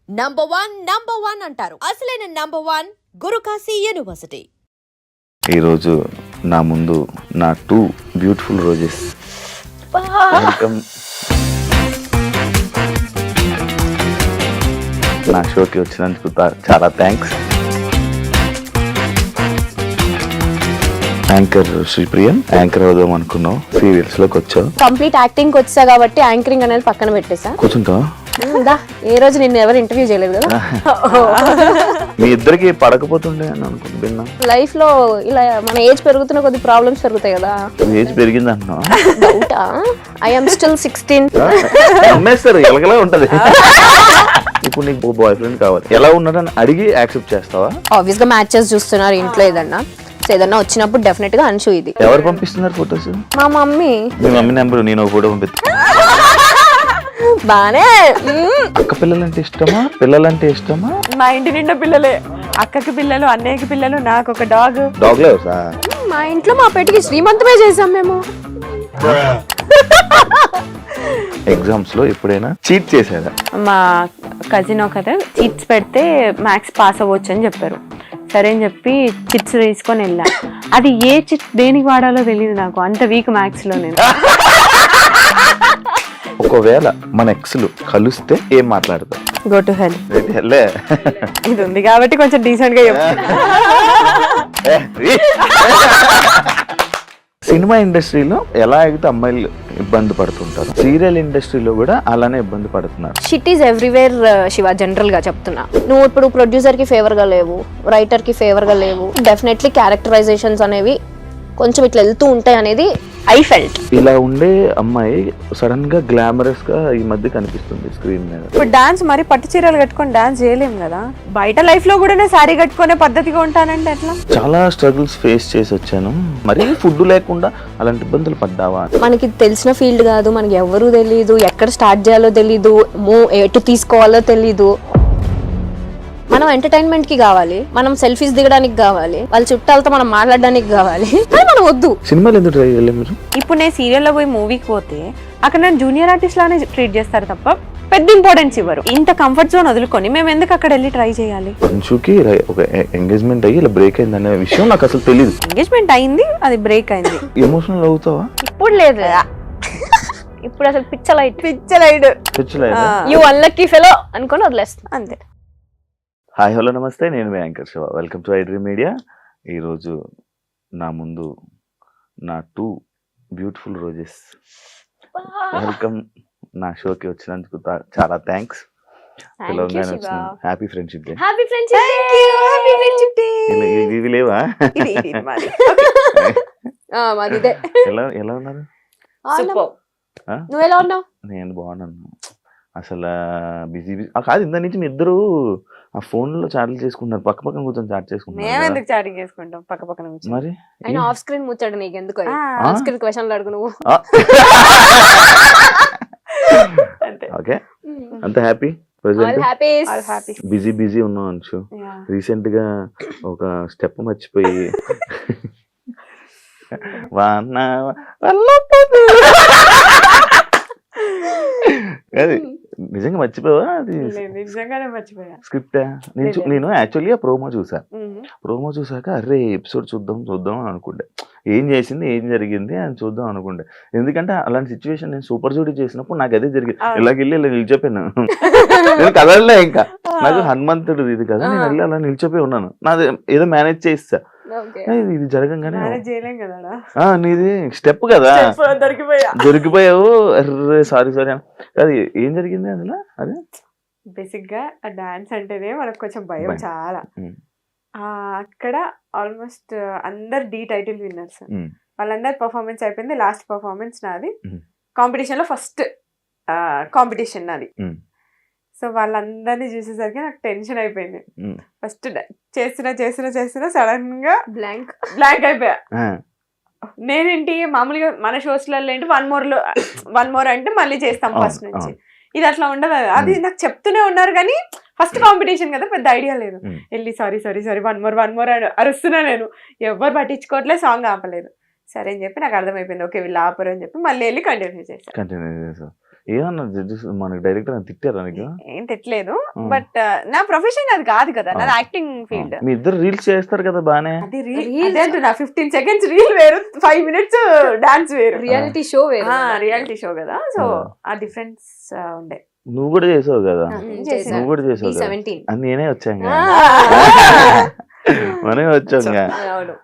Number one అంటారు. అసలైన number one Guru Kashi university. ఈరోజు నా ముందు నా 2 బ్యూటిఫుల్ రోజెస్. వెల్కమ్ నా షోకి వచ్చినందుకు చాలా థ్యాంక్స్. యాంకర్ శ్రీప్రియం, యాంకర్ అవుదాం అనుకున్నావు, సీరియల్స్ లోకి వచ్చావు. కంప్లీట్ యాక్టింగ్ వచ్చా కాబట్టి యాంకరింగ్ అనేది పక్కన పెట్టేసా. కూర్చుంటావా? ఏ రోజు నిన్ను ఎవరు ఇంటర్వ్యూ చేయలేదు కదా. మీ ఇద్దరికి పడకపోతుండే అని అనుకుంటున్నా. లైఫ్ లో ఇలా మన ఏజ్ పెరుగుతున్న కొద్ది ప్రాబ్లమ్స్ పెరుగుతాయి కదా. ఏజ్ పెరిగింది అంటున్నావా? డౌటా? I am still 16. అమ్మేస్తారు, ఎలాగలా ఉంటది. ఇప్పుడు నీకు బాయ్ ఫ్రెండ్ కావాలి, ఎలా ఉన్నాడని అడిగి యాక్సెప్ట్ చేస్తావా? ఆబ్వియస్ గా మ్యాచెస్ చూస్తున్నారు ఇంట్లో, ఏదన్నా వచ్చినప్పుడు డెఫినెట్ గా అన్షు ఇది. ఎవరు పంపిస్తున్నారు ఫొటోస్? మా మమ్మీ. మీ మమ్మీ నెంబర్ నేను ఒక ఫోటో పంపిస్తా. బానే. అక్క పిల్లలంటే ఇష్టమా, పిల్లలంటే ఇష్టమా? మా ఇంటి నిండా పిల్లలే, అక్కకి పిల్లలు, అన్నయ్యకి పిల్లలు, నాకు ఒక డాగ్. డాగ్ లవర్సా? మా ఇంట్లో మా పెటికి శ్రీమంతమే చేసాం మేము. ఎగ్జామ్స్ లో ఎప్పుడైనా చీట్ చేశారా? మా కజిన్ ఒకరు చిట్స్ పెడితే మ్యాథ్స్ పాస్ అవ్వచ్చు అని చెప్పారు. సరే అని చెప్పి చిట్స్ తీసుకొని వెళ్ళా. అది ఏ చిట్ దేనికి వాడాలో తెలియదు నాకు, అంత వీక్ మ్యాథ్స్ లో నేను. ఒకవేళ మన ఎక్స్లు కలిస్తే ఏం మాట్లాడతారు? Go to hell. ఇది ఉంది కాబట్టి కొంచెం డీసెంట్ గా చెప్పు. సినిమా ఇండస్ట్రీలో ఎలా అయితే అమ్మాయిలు ఇబ్బంది పడుతుంటారు, సీరియల్ ఇండస్ట్రీలో కూడా అలానే ఇబ్బంది పడుతున్నారు. Shit is everywhere Shiva. General గా చెప్తున్నా, నువ్వు ఇప్పుడు ప్రొడ్యూసర్ కి ఫేవర్ గా లేవు, రైటర్ కి ఫేవర్ గా లేవు. డెఫినెట్లీ క్యారెక్టరైజేషన్స్ అనేవి కొంచెం ఇట్లా వెళ్తూ ఉంటాయి అనేది ఐ ఫెల్ట్. ఇలా ఉండే అమ్మాయి సడన్ గా గ్లామరస్ గా ఈ మధ్య కనిపిస్తుంది స్క్రీన్ మీద. ఇప్పుడు డాన్స్ మరి పట్టు చీరలు కట్టుకొని డాన్స్ చేయలేం కదా. బయట లైఫ్ లో కూడా శారీ కట్టుకునే పద్ధతిగా ఉంటానంటే ఎట్లా? చాలా స్ట్రగుల్స్ ఫేస్ చేసి వచ్చాను. మరి ఫుడ్ లేకుండా అలాంటి ఇబ్బందులు పడ్డావా? మనకి తెలిసిన ఫీల్డ్ కాదు, మనకి ఎవరు తెలీదు, ఎక్కడ స్టార్ట్ చేయాలో తెలీదు, ఎటు తీసుకోవాలో తెలీదు. మనం ఎంటర్టైన్మెంట్ కి కావాలి, మనం సెల్ఫీస్ దిగడానికి కావాలి, వాళ్ళ చుట్టాలతో మనం మాట్లాడడానికి కావాలి, మనం వద్దు. సినిమాలు ఎందుకు ట్రై చేయలేదు మీరు? ఇప్పుడు నేను సీరియల్లో పోయి మూవీకి పోతే అక్కడ నేను జూనియర్ ఆర్టిస్ట్ లానే ట్రీట్ చేస్తారు తప్ప పెద్ద ఇంపార్టెన్స్ ఇవ్వరు. ఇంత కంఫర్ట్ జోన్ వదులుకొని మేము ఎందుకు అక్కడ వెళ్ళి ట్రై చేయాలి? అంశుకి ఒక ఎంగేజ్మెంట్ అయ్యి ఇలా బ్రేక్ అయింది అనే విషయం నాకు అసలు తెలియదు. ఎంగేజ్మెంట్ అయింది, అది బ్రేక్ అయింది. ఎమోషనల్ అవుతావా? ఇప్పుడు లేదు. ఇప్పుడు అసలు పిచ్చలైట్ యు అన్లక్కీ ఫెలో అనుకొని వదిలేస్తా అంతే. హాయ్ హలో నమస్తే, నేను మీ anchor Shiva. Welcome to iDream media. ఈరోజు నా ముందు నా 2 బ్యూటిఫుల్ రోజెస్. వెల్కమ్ నా షోకి వచ్చినందుకు చాలా థ్యాంక్స్. Happy friendship day. ఇవి లేవా? ఎలా ఉన్నారు? నువ్వు ఎలా ఉన్నావు? నేను బాగున్నాను. అసలు బిజీ కాదు, ఇంత నుంచి మీ ఇద్దరు ఆ ఫోన్ లో చాటింగ్ చేసుకుంటున్నారు, పక్క పక్కన కూర్చొని చాట్ చేసుకుంటున్నారు. చాటింగ్ చేసుకుంటాం పక్క పక్కన. మరి ఆయన ఆఫ్ స్క్రీన్ ముచ్చాడు, నీకు ఎందుకు ఆఫ్ స్క్రీన్ క్వశ్చన్లు అడుగు నువ్వు. ఓకే, అంత హ్యాపీ? బిజీ ఉన్నావు అంచు. రీసెంట్ గా ఒక స్టెప్ మర్చిపోయి అది నిజంగా మర్చిపోవా? అది నిజంగానే మర్చిపోయా. స్క్రిప్ట్ నేను యాక్చువల్గా ప్రోమో చూసాక అరే ఎపిసోడ్ చూద్దాం అని అనుకుంటే, ఏం చేసింది ఏం జరిగింది అని చూద్దాం అనుకుంటే. ఎందుకంటే అలాంటి సిచ్యువేషన్ నేను సూపర్ జూడీ చేసినప్పుడు నాకు అదే జరిగింది. ఇలాగెళ్ళి ఇలా నిలిచిపోయాను. నేను కదలలే, ఇంకా నాకు హనుమంతుడు ఇది కదా, నేను వెళ్ళి అలా నిలిచిపోయి ఉన్నాను. నాది ఏదో మేనేజ్ చేస్తా. ఇది జరగంగానే నీది స్టెప్ కదా, దొరికిపోయావు. అర్రే సారీ అది ఏం జరిగింది అసలు? అదే బేసిక్ గా డాన్స్ అంటేనే మనకు కొంచెం భయం చాలా. అక్కడ ఆల్మోస్ట్ అందరు డి టైటిల్ విన్నర్స్, వాళ్ళందరు పర్ఫార్మెన్స్ అయిపోయింది. లాస్ట్ పర్ఫార్మెన్స్ నాది. కాంపిటీషన్ లో ఫస్ట్ కాంపిటీషన్ నాది. సో వాళ్ళందరినీ చూసేసరికి నాకు టెన్షన్ అయిపోయింది. ఫస్ట్ చేస్తున్నా సడన్ గా బ్లాంక్ అయిపోయా. నేనేంటి మామూలుగా మన షోస్లలో ఏంటి వన్ మోర్ అంటే మళ్ళీ చేస్తాం ఫస్ట్ నుంచి. ఇది అట్లా ఉండదు. అది నాకు చెప్తూనే ఉన్నారు కానీ ఫస్ట్ కాంపిటీషన్ కదా, పెద్ద ఐడియా లేదు. వెళ్ళి సారీ వన్ మోర్ అరుస్తున్నా. నేను ఎవరు పట్టించుకోవట్లేదు, సాంగ్ ఆపలేదు. సరే అని చెప్పి నాకు అర్థమైపోయింది, ఓకే వీళ్ళు ఆపరు అని చెప్పి మళ్ళీ వెళ్ళి కంటిన్యూ చేశాను. ఏమన్నా జడ్జెస్ మనకి డైరెక్టర్ అని తిట్టారా నీకు? ఏం తిట్టలేదు, బట్ నా ప్రొఫెషన్ అది కాదు కదా, నాది యాక్టింగ్ ఫీల్డ్. మీ ఇద్దరు రీల్స్ చేస్తారు కదా బానే. అది రీల్ అంటున్నా, 15 seconds రీల్ వేరు, 5 minutes డాన్స్ వేరు, రియాలిటీ షో వేరు. రియాలిటీ షో కదా, సో ఆ డిఫరెన్స్ ఉండే. నువ్వు కూడా చేసావు కదా, చేశాను. నువ్వు కూడా చేసావు కదా. 17. అని నేనే వచ్చాను మనమే వచ్చాం. అవును.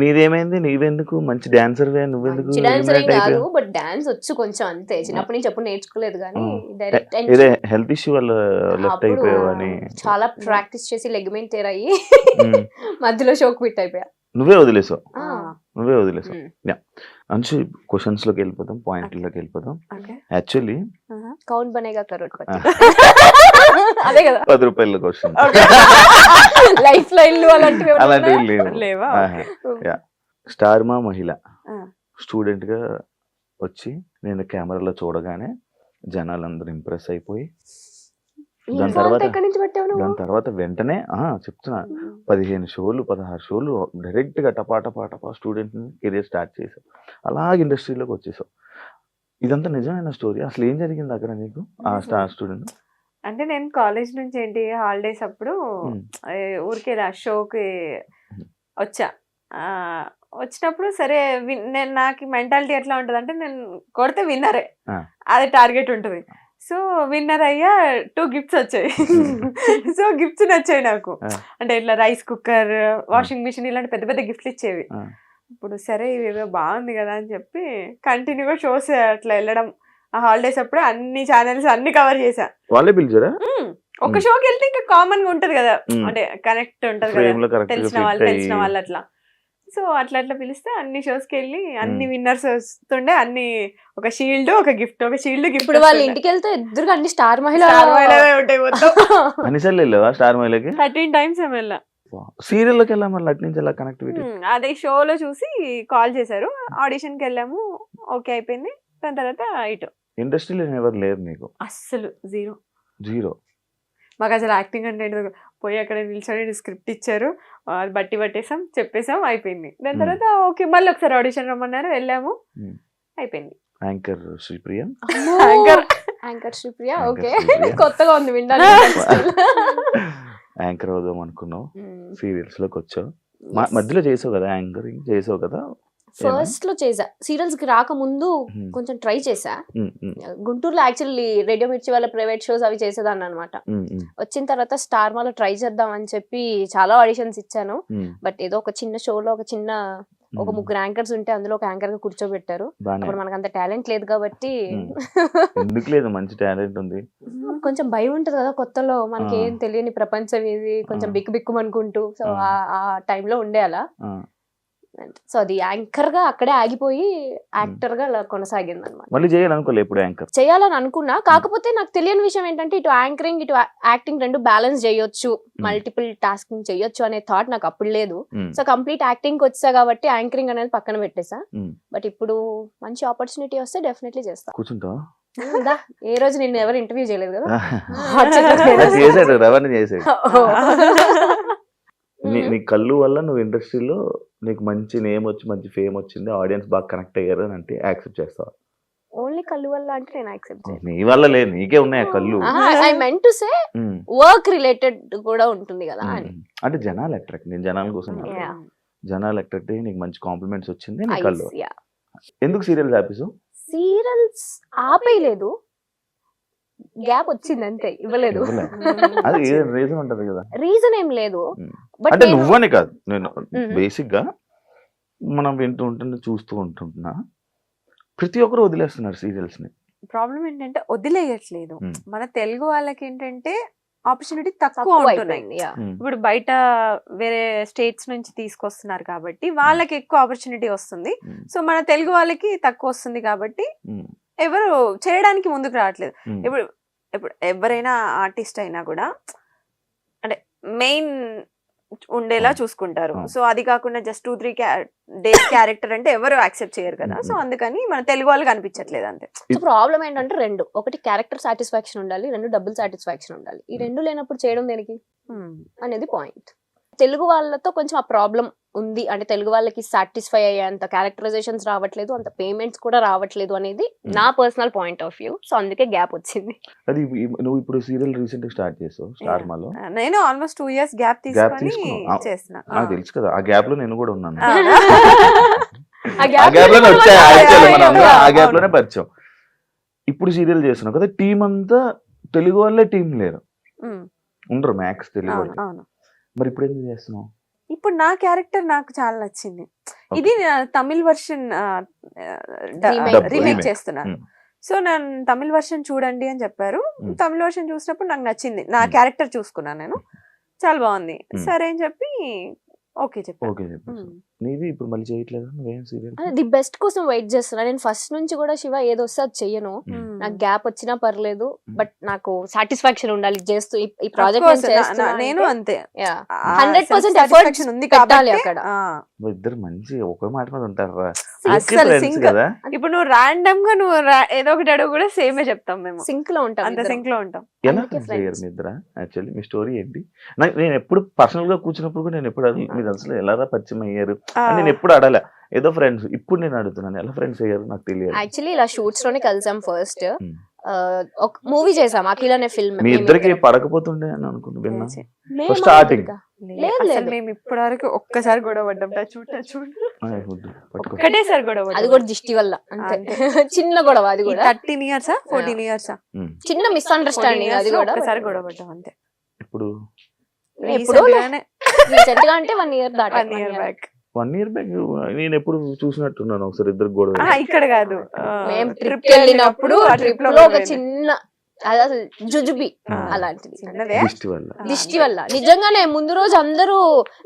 నీదేమైంది? నీవెందుకు మంచి డాన్సర్ నువ్వెందుకు మంచి డాన్సర్ ఏం కాదు, బట్ డాన్స్ వచ్చు కొంచెం అంతే. చిన్నప్పటి నుంచి ఎప్పుడు నేర్చుకోలేదు కానీ డైరెక్ట్ ఇదే హెల్త్ ఇష్యూ వల్ల లెఫ్ట్ అయిపోయావని చాలా ప్రాక్టీస్ చేసి లెగ్మెంట్ టేర్ అయ్యి మధ్యలో షోక్ ఫిట్ అయిపోయా. నువ్వే వదిలేసావు. ఆ. అంశు క్వశ్చన్స్ లోకి వెళ్ళిపోతాం, పాయింట్లోకి వెళ్ళిపోతాం. యాక్చువల్లీ కౌన్ బనేగా కరోడ్పతి అదే కదా 10 రూపాయల క్వశ్చన్. లైఫ్ లైన్లు అలాంటివి అలాంటివి లేవు. లేవా? స్టార్ మా మహిళ స్టూడెంట్ గా వచ్చి నేను కెమెరాలో చూడగానే జనాలందరూ ఇంప్రెస్ అయిపోయి దాని తర్వాత వెంటనే చెప్తున్నా 15 షోలు 16 షోలు డైరెక్ట్ గా టపా స్టూడెంట్ కెరియర్ స్టార్ట్ చేసావు. అలాగే ఇండస్ట్రీలోకి వచ్చేసావు. ఇదంతా నిజమైన స్టోరీ. అసలు ఏం జరిగింది అక్కడ నీకు ఆ స్టార్ స్టూడెంట్? అంటే నేను కాలేజ్ నుంచి ఏంటి హాలిడేస్ అప్పుడు ఊరికే షోకి వచ్చా. వచ్చినప్పుడు సరే నేను నాకు మెంటాలిటీ ఎట్లా ఉంటుంది అంటే నేను కొడితే విన్నరే, అది టార్గెట్ ఉంటుంది. సో విన్నర్ అయ్యా 2 gifts వచ్చాయి. సో గిఫ్ట్స్ నచ్చాయి నాకు. అంటే ఇట్లా రైస్ కుక్కర్, వాషింగ్ మిషన్ ఇలాంటి పెద్ద పెద్ద గిఫ్ట్లు ఇచ్చేవి. ఇప్పుడు సరే ఇవేదో బాగుంది కదా అని చెప్పి కంటిన్యూగా షోస్ అట్లా వెళ్ళడం. ఆ హాలిడేస్ అప్పుడు అన్ని ఛానల్స్ అన్ని కవర్ చేశా. వాళ్ళే పిలిచారా? ఒక షోకి వెళ్తే ఇంకా కామన్ గా ఉంటది కదా, అంటే కనెక్ట్ ఉంటది కదా, తెలిసిన వాళ్ళు అట్లా. సో అట్లా పిలిస్తే అన్ని షోస్ కి వెళ్ళి అన్ని విన్నర్స్ వస్తుండే, అన్ని ఒక షీల్డ్ ఒక గిఫ్ట్, ఒక షీల్డ్ గిఫ్ట్. ఇప్పుడు వాళ్ళ ఇంటికి వెళ్తే ఎదురుగా అన్ని స్టార్ మహిళ ఉంటాయి మొత్తం. అన్నిసార్లు వెళ్ళావా స్టార్ మహిళకి? 13 times ఏమో వెళ్ళా. సీరియల్ లోకి వెళ్ళా మరి అటు నుంచి ఎలా కనెక్టివిటీ? అదే షోలో చూసి కాల్ చేశారు, ఆడిషన్ కి వెళ్ళాము, ఓకే అయిపోయింది. దాని తర్వాత ఇటు ఇండస్ట్రీలో ఎవరు లేరు నీకు? అస్సలు జీరో. మాకు అసలు యాక్టింగ్ అంటే పోయి అక్కడ నిల్చొని స్క్రిప్ట్ ఇచ్చారు, అది బట్టి పట్టేసాం, చెప్పేసాం, అయిపోయింది. దాని తర్వాత ఓకే మళ్ళీ ఒకసారి ఆడిషన్ రమ్మన్నారు, వెళ్ళాము, అయిపోయింది. Anchor Sripriya. Anchor Sripriya okay, కొత్తగా ఉంది వినడానికి. యాంకర్ అవుదాం అనుకున్నావు, సీరియల్స్ లోకి వచ్చావు, మధ్యలో చేసావు కదా, యాంకరింగ్ చేసావు కదా. ఫస్ట్ లో చేసా, సీరియల్స్ కి రాకముందు కొంచెం ట్రై చేసా. గుంటూరులో యాక్చువల్లీ రేడియో మిర్చి వాళ్ళ ప్రైవేట్ షోస్ అవి చేసేదాన్ని అనమాట. వచ్చిన తర్వాత స్టార్ మాలో ట్రై చేద్దాం అని చెప్పి చాలా ఆడిషన్స్ ఇచ్చాను. బట్ ఏదో ఒక చిన్న షోలో ఒక 3 యాంకర్స్ ఉంటే అందులో ఒక యాంకర్ గా కూర్చోబెట్టారు. అప్పుడు మనకు అంత టాలెంట్ లేదు కాబట్టి. ఎందుకు లేదు, మంచి టాలెంట్ ఉంది. కొంచెం భయం ఉంటది కదా కొత్తలో, మనకి ఏం తెలియని ప్రపంచం ఇది, కొంచెం బిక్కు అనుకుంటూ. సో ఆ టైంలో ఉండే అలా. సో అది యాంకర్ గా అక్కడే ఆగిపోయి యాక్టర్ గా అలా కొనసాగింది అనమాట. మళ్ళీ చేయాలనుకోలే ఎప్పుడు యాంకర్? చేయాలని అనుకున్నా, కాకపోతే నాకు తెలియని విషయం ఏంటంటే ఇటు యాంకరింగ్ ఇటు యాక్టింగ్ 2 బ్యాలెన్స్ చేయొచ్చు, మల్టిపుల్ టాస్కింగ్ చేయొచ్చు అనే థాట్ నాకు అప్పుడు లేదు. సో కంప్లీట్ యాక్టింగ్ వచ్చా కాబట్టి యాంకరింగ్ అనేది పక్కన పెట్టేసా. బట్ ఇప్పుడు మంచి ఆపర్చునిటీ వస్తే డెఫినెట్లీ చేస్తా. కూర్చుంటా? ఏ రోజు నిన్ను ఎవరు ఇంటర్వ్యూ చేయలేదు కదా. చేశాడు, రవాణా చేశాడు. నీ కళ్ళు వల్ల నువ్వు ఇండస్ట్రీలో నీకు మంచి నేమ్ వచ్చి మంచి ఫేమ్ వచ్చింది, ఆడియన్స్ బాగా కనెక్ట్ అయ్యారు అని అంటే యాక్సెప్ట్ చేస్తావా? ఓన్లీ కళ్ళు వల్ల అంటే నేను యాక్సెప్ట్ చేయను. నీ వల్ల లేదు, నీకే ఉన్నాయి కళ్ళు. I meant to say work related కూడా ఉంటుంది కదా అని. అంటే జనాలు అట్రాక్ట్, నేను జనాల కోసం జనాలు అట్రాక్ట్ అయ్యి నీకు మంచి కాంప్లిమెంట్స్ వచ్చింది నీ కళ్ళు. ఎందుకు సీరియల్స్ ఆపేసావు? సీరియల్స్ ఆపేయలేదు, గ్యాప్ వచ్చింది అంతే, ఇవ్వలేదు. అది రీజన్ ఉంటది కదా. రీజన్ ఏం లేదు. అంటే నువ్వనే కాదు, నేను బేసిక్ గా మనం వింటూ ఉంటున్నా, చూస్తూ ఉంటున్నా, ప్రతి ఒక్కరు వదిలేస్తున్నారు సీరియల్స్ ని. ప్రాబ్లం ఏంటంటే వదిలేయట్లేదు. మన తెలుగు వాళ్ళకి ఏంటంటే ఆపర్చునిటీ తక్కువ ఉంటున్నాయి. ఇప్పుడు బయట వేరే స్టేట్స్ నుంచి తీసుకొస్తున్నారు కాబట్టి వాళ్ళకి ఎక్కువ ఆపర్చునిటీ వస్తుంది. సో మన తెలుగు వాళ్ళకి తక్కువ వస్తుంది కాబట్టి ఎవరు చేయడానికి ముందుకు రావట్లేదు. ఇప్పుడు ఎవరైనా ఆర్టిస్ట్ అయినా కూడా అంటే మెయిన్ ఉండేలా చూసుకుంటారు. సో అది కాకుండా జస్ట్ 2-3 days క్యారెక్టర్ అంటే ఎవరు యాక్సెప్ట్ చేయరు కదా. సో అందుకని మన తెలుగు వాళ్ళకి అనిపించట్లేదు అంతే. సో ప్రాబ్లం ఏంటంటే 2, ఒకటి క్యారెక్టర్ సాటిస్ఫాక్షన్ ఉండాలి, 2 డబుల్ సాటిస్ఫాక్షన్ ఉండాలి. ఈ 2 లేనప్పుడు చేయడం దేనికి అనేది పాయింట్. తెలుగు వాళ్ళతో కొంచెం ఆ ప్రాబ్లం ఉంది అంటే తెలుగు వాళ్ళకి సాటిస్ఫై అయ్యేంత క్యారెక్టరైజేషన్స్ రావట్లేదు, అంత పేమెంట్స్ కూడా రావట్లేదు అనేది నా personal point of view. So అందుకే గ్యాప్ వచ్చింది. అది నువ్వు ఇప్పుడు సీరియల్ రీసెంట్ గా స్టార్ట్ చేసావు స్టార్ మాలో. నేను ఆల్మోస్ట్ 2 years గ్యాప్ తీసుకొని తీసుకున్నావు. చేస్తున్నా. నాకు తెలుసు కదా, ఆ గ్యాప్ లో నేను కూడా ఉన్నాను. ఆ ఆ gap గ్యాప్ లోనే లో వచ్చాయి కూడా actually వచ్చాయి. మనం. ఆ గ్యాప్ అవును. లోనే పరిచయం. ఇప్పుడు సీరియల్ చేస్తున్నావు కదా, టీం అంతా తెలుగు వాళ్ళే, టీం లేరు, ఉమ్, ఉండరు మ్యాక్స్ తెలుగు అవును వాళ్ళు. అవును. మరి ఇప్పుడు ఎందుకు చేస్తున్నావు? ఇప్పుడు నా క్యారెక్టర్ నాకు చాలా నచ్చింది. ఇది తమిళ్ వర్షన్ Remake. రీమేక్ చేస్తున్నాను. ఉమ్. సో నేను తమిళ్ వర్షన్ చూడండి అని చెప్పారు. ఉమ్. తమిళ వర్షన్ చూసినప్పుడు నాకు నచ్చింది. నా ఉమ్. క్యారెక్టర్ చూసుకున్నాను నేను, చాలా బాగుంది. ఉమ్. సరే అని చెప్పి ఓకే చెప్పాను. ఓకే చెప్పేసి నీది ఇప్పుడు మళ్ళీ చేయట్లేదు నువ్వేం సీరియల్? ది బెస్ట్ కోసం వెయిట్ చేస్తున్నా. నేను ఫస్ట్ నుంచి కూడా శివ ఏదో వస్తే అది చెయ్యను, నాకు గ్యాప్ వచ్చినా పర్లేదు, బట్ నాకు సాటిస్ఫాక్షన్ ఉండాలి చేస్తూ ఈ ప్రాజెక్ట్ నేను అంతే. 100% Satisfaction ఎఫర్ట్స్ ఉంది పెట్టాలి కాబట్టి, అక్కడ. ఇద్దరు మంచి ఒకే మాట మీద ఉంటారా? అస్సలు ఫ్రెండ్స్ sync. కదా. ఇప్పుడు నువ్వు ర్యాండమ్ గా నువ్వు ఏదో ఒకటి అడుగు కూడా సేమే చెప్తాం మేము. సింక్ లో ఉంటాం అంత ఇద్దరం. సింక్ లో ఉంటాం. ఎలా అందుకే ఫ్రెండ్స్ friends. అయ్యారు మీ ఇద్దరా? యాక్చువల్లీ మీ స్టోరీ ఏంటి? నేను ఎప్పుడు పర్సనల్ గా కూర్చున్నప్పుడు కూడా నేను ఎప్పుడు మీరు అసలు ఎలా పరిచయం అయ్యారు అని నేను ఎప్పుడు అడగలే. ఏదో ఫ్రెండ్స్. ఇప్పుడు నేను అడుగుతున్నాను, ఎలా ఫ్రెండ్స్ అయ్యారు నాకు తెలియదు. యాక్చువల్లీ ఇలా షూట్స్ లోనే కలిసాం ఫస్ట్. Hmm. ఒక మూవీ చేసాం అఖిల్ అనే ఫిల్మ్. మీ ఇద్దరికి పడకపోతుండే అని అనుకుంటా విన్నా. స్టార్టింగ్ లేదు అసలు లేదు, మేము ఇప్పటి వరకు ఒక్కసారి గొడవ పడ్డాం. పట్టుకో. ఒక్కటేసారి గొడవ అది కూడా దిష్టి వల్ల అంతే. చిన్న గొడవ అది కూడా, 13 years 14 years ఉమ్. చిన్న మిస్అండర్స్టాండింగ్ అది కూడా. ఒక్కసారి గొడవ పడ్డాం అంతే. ఇప్పుడు ఎప్పుడో Recent గానే రీసెంట్ గా అంటే 1 year దాటి 1 year back. 1 year బ్యాక్ నేను ఎప్పుడు చూసినట్టున్నాను ఒకసారి ఇద్దరు గొడవ. ఇక్కడ కాదు, మేము trip ట్రిప్ వెళ్ళినప్పుడు ఆ ఆ trip ట్రిప్ లో లో ఒక గొడవ చిన్న అది అసలు జుజుబి ఆ. అలాంటిది. చిన్నదే. దిష్టి వల్ల. దిష్టి వల్ల నిజంగానే ముందు రోజు అందరూ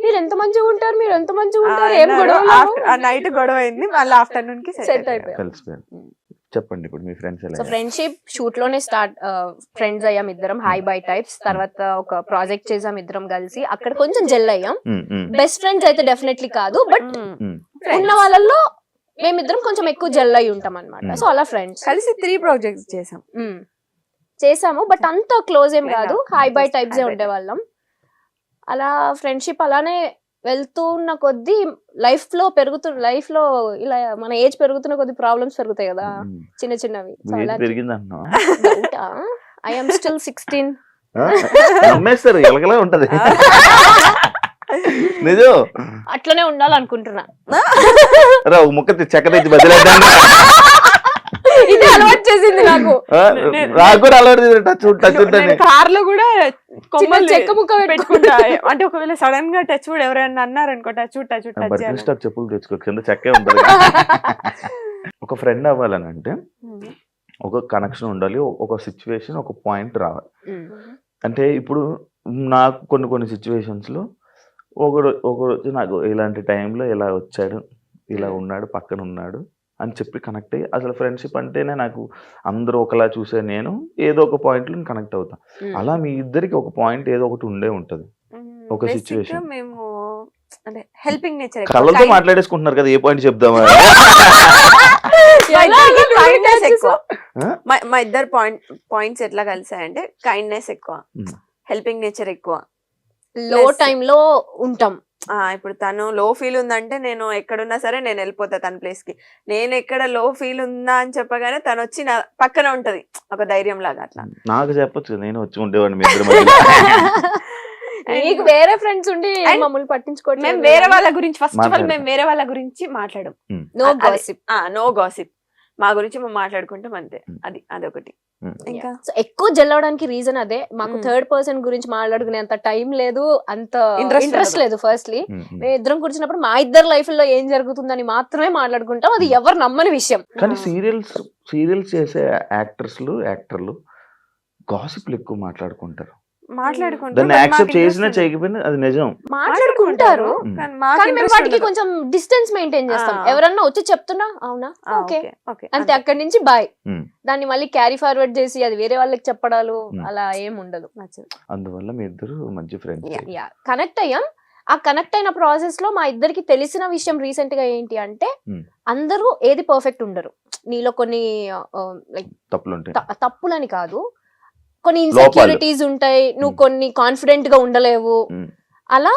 మీరు ఎంత మంచిగా ఉంటారు, మీరు ఎంత మంచిగా ఉంటారు, ఏం అన్నారు. గొడవ ఆ నైట్ గొడవ అయింది, మళ్ళీ ఆఫ్టర్నూన్ కి సెట్ సెట్ అయిపోయాం. కలిసిపోయారు. చెప్పండి ఇప్పుడు మీ ఫ్రెండ్స్ ఎలా సో ఫ్రెండ్షిప్ షూట్ లోనే స్టార్ట్, ఫ్రెండ్స్ అయ్యాం ఇద్దరం, హై బై టైప్స్. తర్వాత ఒక ప్రాజెక్ట్ చేసాం ఇద్దరం కలిసి, అక్కడ కొంచెం జెల్ అయ్యాం. బెస్ట్ ఫ్రెండ్స్ అయితే డెఫినెట్లీ కాదు, బట్ ఉన్న వాళ్ళల్లో మేమిద్దరం కొంచెం ఎక్కువ జెల్ అయి ఉంటాం అనమాట. సో అలా ఫ్రెండ్స్ కలిసి 3 projects చేసాం. చేసాము, బట్ అంత క్లోజ్ ఏం కాదు, hi bye Just types high by ఉండేవాళ్ళం. అలా ఫ్రెండ్షిప్ అలానే వెళ్తూ ఉన్న కొద్దీ లైఫ్ లో ఇలా మన ఏజ్ పెరుగుతున్న కొద్ది ప్రాబ్లమ్స్ పెరుగుతాయి కదా, చిన్న చిన్నవి. పెరిగింది అంటున్నావా? I'm still 16. నమ్మేస్తారు, ఎలగలా ఉంటది. నిజం. అట్లనే ఉండాలనుకుంటున్నా. రా ముక్క చెక్క తెచ్చి బదిలేద్దాం. ఇది అలవాటు చేసింది నాకు. నాకు కూడా అలవాటు టచ్ నేను కార్ లో కూడా కొమ్మలు చెక్క ముక్క పెట్టుకుంటా. అంటే ఒకవేళ సడన్ గా టచ్ కూడా ఎవరైనా అన్నారు అనుకో, టచ్ చేయాలి. స్టార్ చెప్పులు తెచ్చుకో, కింద చెక్కే ఉంటది. ఒక ఫ్రెండ్ అవ్వాలని అంటే ఒక కనెక్షన్ ఉండాలి, ఒక సిచ్యువేషన్, ఒక పాయింట్ రావాలి. అంటే ఇప్పుడు నాకు కొన్ని సిచ్యువేషన్స్ లో ఒకడు వచ్చి నాకు ఇలాంటి టైంలో ఇలా వచ్చాడు, ఇలా ఉన్నాడు, పక్కన ఉన్నాడు అని చెప్పి కనెక్ట్ అయ్యి, అసలు ఫ్రెండ్షిప్ అంటేనే నాకు అందరూ ఒకలా చూసే నేను ఏదో ఒక పాయింట్ లో కనెక్ట్ అవుతా. అలా మీ ఇద్దరికి ఒక పాయింట్ ఏదో ఒకటి ఉండే ఉంటది, ఒక సిచ్యువేషన్. మేము అంటే హెల్పింగ్ నేచర్, కళ్ళతో మాట్లాడేసుకుంటున్నారు కదా, ఏ పాయింట్ చెప్దామా? ఎక్కువ. మా ఇద్దరు పాయింట్స్ ఎట్లా కలిసాయంటే కైండ్నెస్ ఎక్కువ, హెల్పింగ్ నేచర్ ఎక్కువ. లో టైమ్ లో ఉంటాం. ఇప్పుడు తను లో ఫీల్ ఉందంటే నేను ఎక్కడున్నా సరే నేను వెళ్ళిపోతా తన ప్లేస్ కి. నేను ఎక్కడ లో ఫీల్ ఉందా అని చెప్పగానే తను వచ్చి నా పక్కన ఉంటది, ఒక ధైర్యం లాగా. అట్లా నాకు చెప్పొచ్చు, నేను వచ్చి ఉండేవాడిని మీ ఇద్దరి మధ్యలో. నీకు వేరే ఫ్రెండ్స్ ఉండి మమ్మల్ని పట్టించుకోవట్లేదు. మేము వేరే వాళ్ళ గురించి ఫస్ట్ ఆఫ్ ఆల్ మేము వేరే వాళ్ళ గురించి మాట్లాడం. No gossip. No gossip. మా గురించి మేము మాట్లాడుకుంటాం అంతే. అదొకటి. ఇంకా ఎక్కువ జల్లవడానికి రీజన్ అదే. మాకు థర్డ్ పర్సన్ గురించి మాట్లాడుకునే అంత టైం లేదు, అంత ఇంట్రెస్ట్ లేదు. ఫస్ట్లీ మేము ఇద్దరం కూర్చున్నప్పుడు మా ఇద్దరు లైఫ్ లో ఏం జరుగుతుందని మాత్రమే మాట్లాడుకుంటాం, అది ఎవరు నమ్మని విషయం. కానీ సీరియల్స్ చేసే యాక్టర్లు గాసిప్లు ఎక్కువ మాట్లాడుకుంటారు. దాన్ని యాక్సెప్ట్ చేసినా చేయకపోయినా అది నిజం, మాట్లాడుకుంటారు. కానీ మేము వాటికి కొంచెం డిస్టెన్స్ మెయింటైన్ చేస్తాం. ఎవరన్నా వచ్చి చెప్తున్నా అవునా ఓకే అంతే, అక్కడి నుంచి బాయ్. దాన్ని మళ్ళీ క్యారీ ఫార్వర్డ్ చేసి అది వేరే వాళ్ళకి చెప్పడాలు అలా ఏం ఉండదు. అందువల్ల మీ ఇద్దరు మంచి ఫ్రెండ్స్. కనెక్ట్ అయ్యాం. ఆ కనెక్ట్ అయిన ప్రాసెస్ లో మా ఇద్దరికి తెలిసిన విషయం రీసెంట్ గా ఏంటి అంటే, అందరూ ఏది పర్ఫెక్ట్ ఉండరు. నీలో కొన్ని లైక్ తప్పులని కాదు, కొన్ని ఇన్సెక్యూరిటీస్ ఉంటాయి, నువ్వు కొన్ని కాన్ఫిడెంట్ గా ఉండలేవు. అలా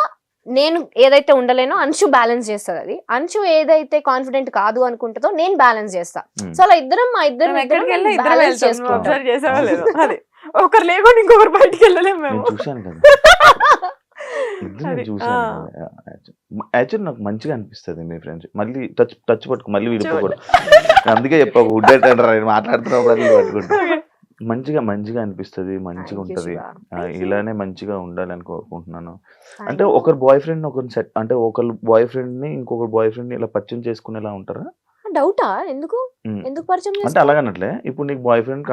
నేను ఏదైతే ఉండలేనో అంశు బ్యాలెన్స్ చేస్తుంది. అది అంశు ఏదైతే కాన్ఫిడెంట్ కాదు అనుకుంటుందో నేను బ్యాలెన్స్ చేస్తా. సో అలా మా ఇద్దరం ఎక్కడికి వెళ్ళి ఇద్దరం బ్యాలెన్స్ వెళ్తాం. చేసుకుంటాం. అబ్జర్వ్ చేసావా లేదు? అది ఒకరు లేకుండా ఇంకొకరు బయటికి వెళ్ళలేము మేము. నేను చూశాను కదా ఇద్దరు అది, నేను చూశాను కదా. యాక్చువల్లీ నాకు మంచిగా అనిపిస్తుంది మీ ఫ్రెండ్స్. మళ్ళీ టచ్ పట్టుకు మళ్ళీ విడిపోకూడదు. అందుకే చెప్పా ఉడ్డేట్ అంటారు మాట్లాడుతున్నప్పుడు పట్టుకుంటా. మంచిగా అనిపిస్తుంది, మంచిగా Thank you, ఉంటది. Shiva. ఇలానే మంచిగా ఉండాలని కోరుకుంటున్నాను. అంటే ఒకరు బాయ్ ఫ్రెండ్ ఒకరు సెట్ అంటే ఒకరు బాయ్ ఫ్రెండ్ ని ఇంకొకరు బాయ్ ఫ్రెండ్ ని ఇలా పరిచయం చేసుకునేలా ఉంటారా? డౌటా? ఎందుకు ఉమ్. ఎందుకు పరిచయం అంటే చేస్తావు? అలాగనట్లే ఇప్పుడు నీకు బాయ్ ఫ్రెండ్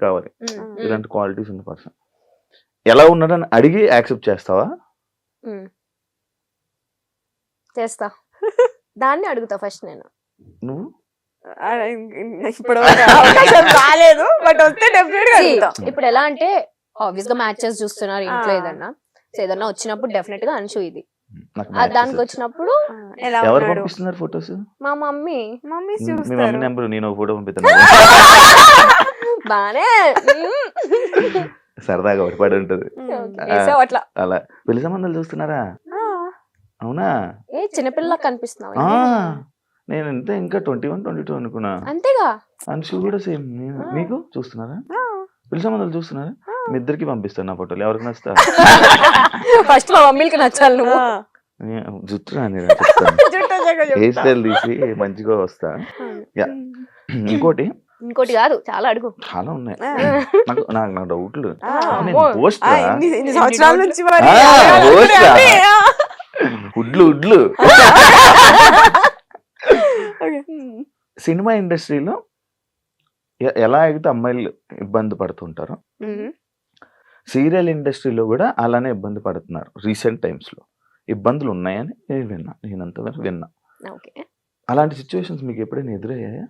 కావాలి, ఉమ్, ఇలాంటి క్వాలిటీస్ ఉన్న పర్సన్ ఎలా ఉన్నాడని అడిగి యాక్సెప్ట్ చేస్తావా? ఉమ్. చేస్తా. దాన్ని అడుగుతా ఫస్ట్ నేను. నువ్వు ఇప్పుడు అవకాశం రాలేదు, బట్ వస్తే డెఫినెట్ గా See, అడుగుతాం. ఇప్పుడు ఎలా అంటే ఆబ్వియస్ గా మ్యాచెస్ చూస్తున్నారు ఇంట్లో ఆ. ఏదన్నా. సో ఏదన్నా వచ్చినప్పుడు డెఫినెట్ గా అంశు ఇది. నాకు ఆ matches దానికి వచ్చాయి. వచ్చినప్పుడు ఎలా ఎవరు ఉన్నాడు? పంపిస్తున్నారు ఫొటోస్? మా మమ్మీ మమ్మీ మీ మమ్మీ చూస్తారు. నెంబర్ నేను ఒక ఫోటో పంపిస్తాను. బానే సరదాగా ఒకటి పడి ఉంటది. వేసావు అట్లా. అలా పెళ్లి సంబంధాలు చూస్తున్నారా? అవునా? ఏ చిన్నపిల్లలా కనిపిస్తున్నావు. ఆ, నేను అంటే ఇంకా 21, 22 అనుకున్నా. అంతేగా. అంశు కూడా సేమ్. మీకు చూస్తున్నారా? పెళ్లి సంబంధాలు చూస్తున్నారా? మీ ఇద్దరికి పంపిస్తాను నా ఫోటోలు, ఎవరికి నచ్చుతా. ఫస్ట్ మా మమ్మీకి నచ్చాలి నువ్వు. జుట్టు రాని హెయిర్ స్టైల్ తీసి మంచిగా వస్తా. యా. ఇంకోటి ఇంకోటి కాదు, చాలా అడుగు. చాలా ఉన్నాయి నాకు నా డౌట్లు. అమ్మో. పోస్ట్ ఇన్ని సంవత్సరాల నుంచి మరి ఆ, అడగాలి పోస్టా? అంటే, ఆ. ఉడ్లు సినిమా ఇండస్ట్రీలో ఎలా అయితే అమ్మాయిలు ఇబ్బంది పడుతుంటారో సీరియల్ ఇండస్ట్రీలో కూడా అలానే ఇబ్బంది పడుతున్నారు. రీసెంట్ టైమ్స్ లో ఇబ్బందులు ఉన్నాయని నేనంతవరకు విన్నా. ఓకే. అలాంటి సిచ్యువేషన్స్ మీకు ఎప్పుడైనా ఎదురయ్యాయా?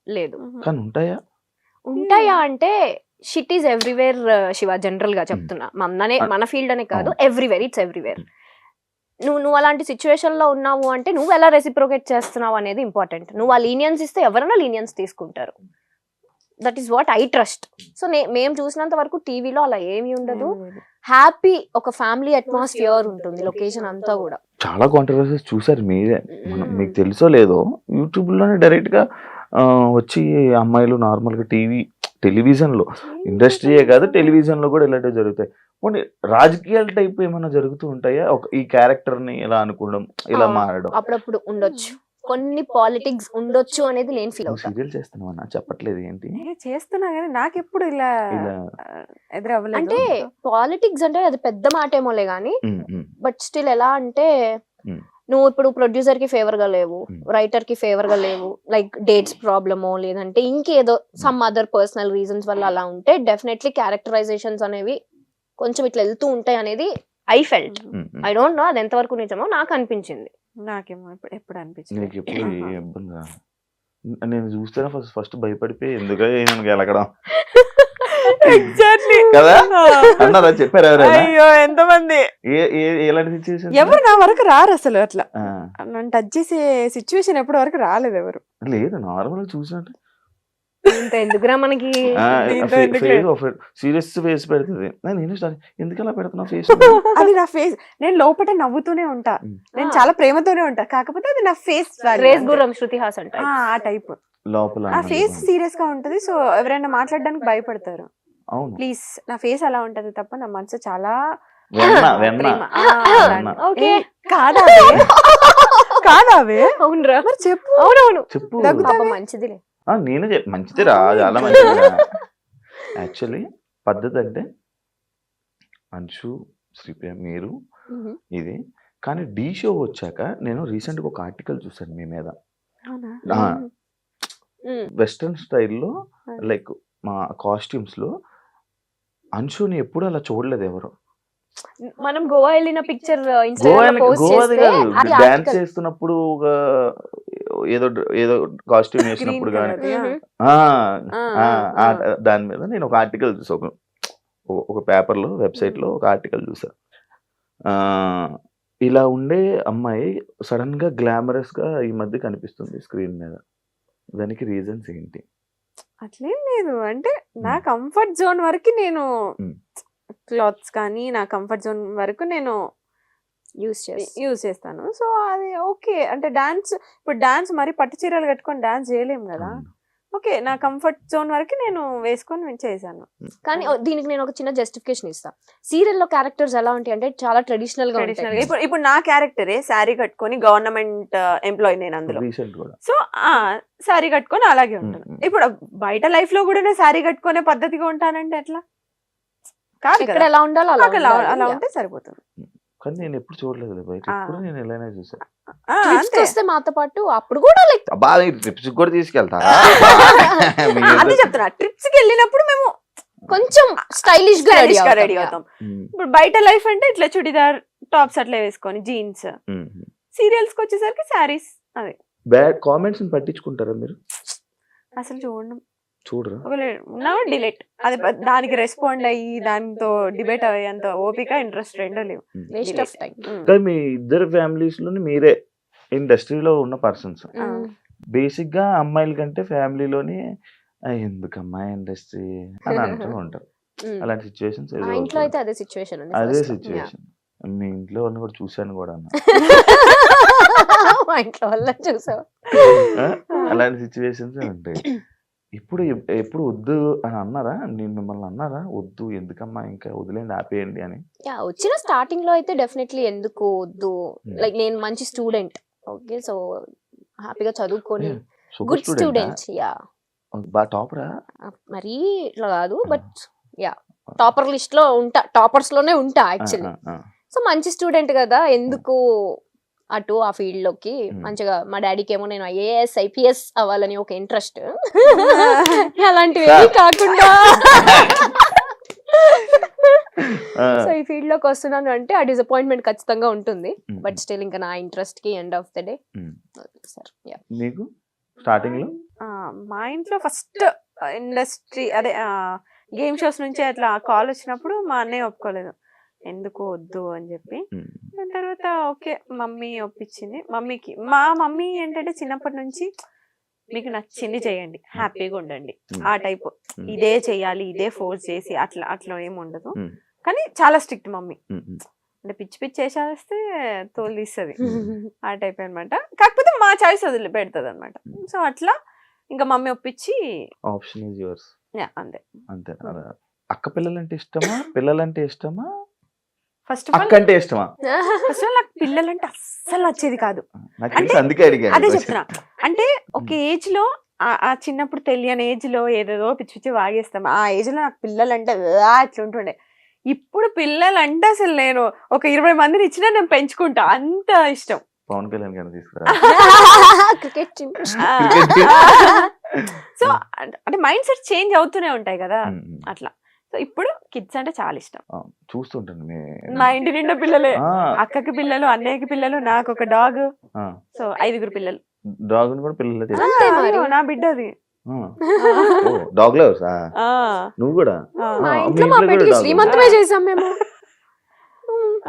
లేదు. కానీ ఉంటాయా? ఉంటాయా అంటే shit is everywhere Shiva. General గా చెప్తున్నా, మన ఫీల్డ్ అనే కాదు, ఎవ్రీవేర్. It's everywhere. నువ్వు అలాంటి సిచ్యువేషన్ లో ఉన్నావు అంటే నువ్వు ఎలా రెసిప్రోకేట్ చేస్తున్నావు అనేది ఇంపార్టెంట్. నువ్వు ఆ లీనియన్స్ ఇస్తే ఎవరైనా లీనియన్స్ తీసుకుంటారు. That is what I trust. So మేము చూసినంత వరకు టీవీలో అలా ఏమీ ఉండదు. హ్యాపీ ఒక ఫ్యామిలీ అట్మాస్ఫియర్ ఉంటుంది లొకేషన్ అంతా కూడా. చాలా కాంట్రవర్సీస్ చూసారు మీరే. మీకు తెలుసో లేదో యూట్యూబ్ లోనే డైరెక్ట్ గా వచ్చి అమ్మాయిలు నార్మల్ గా టెలివిజన్ లో, ఇండస్ట్రీయే కాదు టెలివిజన్ లో కూడా ఇలాంటివి జరుగుతాయి. కొన్ని రాజకీయాల టైప్ ఏమైనా జరుగుతూ ఉంటాయా? ఈ క్యారెక్టర్ ని ఇలా అనుకోవడం, ఇలా మారడం అప్పుడప్పుడు ఉండొచ్చు, కొన్ని పాలిటిక్స్ ఉండొచ్చు అనేది నేను ఫీల్ అవుతాను. సీరియల్ చేస్తున్నావా? చెప్పట్లేదు ఏంటి? చేస్తున్నా కానీ నాకెప్పుడు ఇలా ఇలా ఎదురవ్వలేదు. అంటే పాలిటిక్స్ అంటే అది పెద్ద మాట ఏమోలే గానీ, బట్ స్టిల్ ఎలా అంటే నువ్వు ఇప్పుడు ప్రొడ్యూసర్ కి ఫేవర్ గా లేవు, రైటర్ కి ఫేవర్ గా లేవు, లైక్ డేట్స్ ప్రాబ్లమో లేదంటే ఇంకేదో సమ్ అదర్ పర్సనల్ రీజన్స్ వల్ల అలా ఉంటే డెఫినెట్లీ క్యారెక్టరైజేషన్స్ అనేవి కొంచెం ఇట్లా వెళ్తూ ఉంటాయి అనేది I felt. I don't know అది ఎంతవరకు నిజమో, నాకు అనిపించింది. నాకేమో ఎప్పుడు అనిపించింది. నీకు ఎప్పుడు ఏ ఇబ్బంది రాదు? నేను చూస్తేనే ఫస్ట్ భయపడిపోయి ఎందుకు గెలకడం ఎగ్జాక్ట్లీ కదా అన్నారా? చెప్పారు ఎవరైనా? అయ్యో ఎంతమంది ఎలాంటి సిచ్యువేషన్? ఎవరు నా వరకు రారు అసలు. అట్లా నన్ను టచ్ చేసే సిచ్యువేషన్ ఎప్పటి వరకు రాలేదు ఎవరు. లేదు, నార్మల్ గా చూసినట్టు ఇంత ఎందుకురా మనకి. సీరియస్ ఫేస్ పెడుతుంది. నేను ఎందుకు అలా పెడుతున్నా ఫేస్? అది నా ఫేస్. నేను లోపల నవ్వుతూనే ఉంటా, నేను చాలా ప్రేమతోనే ఉంటా, కాకపోతే అది నా ఫేస్ రేస్ గుర్రం శృతి హాసన్ type. ఆ టైప్. లోపల నా ఫేస్ సీరియస్ గా ఉంటది. సో ఎవరైనా మాట్లాడడానికి భయపడతారు. అవును, ప్లీజ్ నా ఫేస్ అలా ఉంటది తప్ప నా మనసు చాలా వెన్న ప్రేమ. ఓకే. కాదావే అవునరా, మరి చెప్పు. అవునవును, చెప్పు. పాప మంచిదిలే. నేను మంచిది రా, చాలా మంచిది. యాక్చువల్లీ పద్ధతి అంటే అంశు, శ్రీప్రియ, మీరు ఇది. కానీ డి షో వచ్చాక నేను రీసెంట్ గా ఒక ఆర్టికల్ చూసాను మీ మీద. వెస్టర్న్ స్టైల్లో లైక్ మా కాస్ట్యూమ్స్ లో అంశుని ఎప్పుడు అలా చూడలేదు ఎవరు. మనం గోవా వెళ్ళిన పిక్చర్ గోవాది కాదు, డాన్స్ చేస్తున్నప్పుడు ఒక ఏదో కాస్ట్యూమ్ వేసినప్పుడు కానీ దాని మీద నేను ఒక ఆర్టికల్ చూసా, ఒక పేపర్ లో, వెబ్సైట్ లో ఒక ఆర్టికల్ చూసా. ఇలా ఉండే అమ్మాయి సడన్ గా గ్లామరస్ గా ఈ మధ్య కనిపిస్తుంది స్క్రీన్ మీద. దానికి రీజన్స్ ఏంటి? అట్లేం లేదు. అంటే నా కంఫర్ట్ జోన్ వరకు నేను క్లాత్స్ కానీ నా కంఫర్ట్ జోన్ వరకు నేను యూజ్ చేస్తాను. సో అది ఓకే. అంటే ఇప్పుడు డాన్స్ మరి పట్టు చీరలు కట్టుకొని డాన్స్ చేయలేము కదా. ఓకే, నా కంఫర్ట్ జోన్ వరకు నేను వేసుకొని చేశాను. కానీ దీనికి నేను ఒక చిన్న జస్టిఫికేషన్ ఇస్తా. సీరియల్లో క్యారెక్టర్స్ ఎలా ఉంటాయి అంటే చాలా ట్రెడిషనల్ గా ఉంటాయి. ఇప్పుడు నా క్యారెక్టరే శారీ కట్టుకొని గవర్నమెంట్ ఎంప్లాయీ నేను అందులో. సో శారీ కట్టుకొని అలాగే ఉంటాను. ఇప్పుడు బయట లైఫ్ లో కూడా నేను శారీ కట్టుకునే పద్ధతిగా ఉంటానంటే ఎట్లా కాదు. ఇక్కడ ఎలా ఉండాలో అలా ఉంటే సరిపోతుంది. కానీ నేను ఎప్పుడు చూడలేదు బయట, ఎప్పుడు నేను ఎలానే చూసాను. వస్తే మాతో పాటు అప్పుడు కూడా లైక్ బాగా ట్రిప్స్ కూడా తీసుకెళ్తారా? అది చెప్తున్నా, ట్రిప్స్ కి వెళ్ళినప్పుడు మేము కొంచెం స్టైలిష్ గా రెడీ అవుతాం. ఇప్పుడు బయట లైఫ్ అంటే ఇట్లా చుడిదార్ టాప్స్ అట్లా వేసుకొని జీన్స్. సీరియల్స్ కి వచ్చేసరికి శారీస్. అదే బ్యాడ్ కామెంట్స్ పట్టించుకుంటారా మీరు? అసలు చూడరా? డిలీట్. అది దానికి రెస్పాండ్ అయ్యి దాంతో డిబేట్ అయ్యేంత ఓపిక ఇంట్రెస్ట్ రెండో లేవు. Waste of time. కానీ మీ ఇద్దరు ఫ్యామిలీస్ లోని మీరే ఇండస్ట్రీలో ఉన్న పర్సన్స్. బేసిక్ గా అమ్మాయిల కంటే ఫ్యామిలీలోని ఎందుకమ్మా ఇండస్ట్రీ అని అంటూ ఉంటారు. అలాంటి సిచ్యువేషన్స్ ఇంట్లో అయితే అదే సిచ్యువేషన్. అదే సిచ్యువేషన్ మీ ఇంట్లో వాళ్ళని కూడా చూశాను కూడా అన్న. మా ఇంట్లో వాళ్ళ చూసావు. అలాంటి సిచ్యువేషన్స్ ఉంటాయి. ఎప్పుడు వద్దు అని అన్నారా? నేను మిమ్మల్ని అన్నారా వద్దు ఎందుకమ్మా ఇంకా వదిలేండి ఆపేయండి అని? వచ్చిన స్టార్టింగ్ లో అయితే డెఫినెట్లీ ఎందుకు వద్దు, లైక్ నేను మంచి స్టూడెంట్. ఓకే, సో హ్యాపీగా చదువుకొని గుడ్ స్టూడెంట్. యా, బాగా టాపరా? మరీ ఇట్లా కాదు, బట్ యా టాపర్ లిస్ట్ లో ఉంటా, టాపర్స్ లోనే ఉంటా యాక్చువల్లీ. సో మంచి స్టూడెంట్ కదా, ఎందుకు అటు ఆ ఫీల్డ్ లోకి. మంచిగా మా డాడీకి ఏమో నేను ఐఏఎస్ ఐపీఎస్ అవ్వాలని ఒక ఇంట్రెస్ట్. అలాంటివి కాకుండా సో ఈ ఫీల్డ్ లోకి వస్తున్నాను అంటే ఆ డిసప్పాయింట్మెంట్ ఖచ్చితంగా ఉంటుంది. బట్ స్టిల్ ఇంకా నా ఇంట్రెస్ట్ కి end of the day sir. మీకు స్టార్టింగ్ లో మా ఇంట్లో ఫస్ట్ ఇండస్ట్రీ అదే గేమ్ షోస్ నుంచి అట్లా కాల్ వచ్చినప్పుడు మా అన్నయ్య ఒప్పుకోలేదు, ఎందుకు వద్దు అని చెప్పి. దాని తర్వాత ఓకే మమ్మీ ఒప్పించింది. మా మమ్మీ ఏంటంటే చిన్నప్పటి నుంచి మీకు నచ్చింది చేయండి, హ్యాపీగా ఉండండి ఆ టైప్. ఇదే చెయ్యాలి, ఇదే ఫోర్స్ చేసి అట్లా ఏమి ఉండదు. కానీ చాలా స్ట్రిక్ట్ మమ్మీ. అంటే పిచ్చి చేసేస్తే తోలు తీస్తుంది ఆ టైప్ అనమాట. కాకపోతే మా చాయిస్ వదిలి పెడుతుంది అనమాట. సో అట్లా ఇంకా మమ్మీ ఒప్పించి ఆప్షన్ ఇస్ యువర్స్. అంతే అంతే. అక్క పిల్లలంటే ఇష్టమా, పిల్లలంటే ఇష్టమా, ఫస్ట్ అక్క అంటే ఇష్టమా? ఫస్ట్ ఆఫ్ ఆల్ నాకు పిల్లలంటే అస్సలు నచ్చేది కాదు. అందుకే అడిగాను. అదే చెప్తున్నా, అంటే ఒక ఏజ్ లో ఆ చిన్నప్పుడు తెలియని ఏజ్ లో ఏదేదో పిచ్చి పిచ్చి వాగేస్తాం. ఆ ఏజ్ లో నాకు పిల్లలంటే అట్లా ఉంటుండే. ఇప్పుడు పిల్లలంటే అసలు నేను ఒక 20 మందిని ఇచ్చినా నేను పెంచుకుంటా, అంత ఇష్టం. పవన్ కళ్యాణ్ గారిని తీసుకురా. సో అంటే మైండ్ సెట్ చేంజ్ అవుతూనే ఉంటాయి కదా అట్లా. సో ఇప్పుడు కిడ్స్ అంటే చాలా ఇష్టం. చూస్తుంటాను మా ఇంటి నిండా పిల్లలే, అక్కకి పిల్లలు, అన్నయ్యకి పిల్లలు, నాకు ఒక డాగ్. సో 5 పిల్లలు. డాగ్ కూడా పిల్లలు? నా బిడ్డ అది. డాగ్ లవర్స్ నువ్వు కూడా? మా ఇంట్లో మా పెళ్లికి శ్రీమంతమే చేసాం మేము.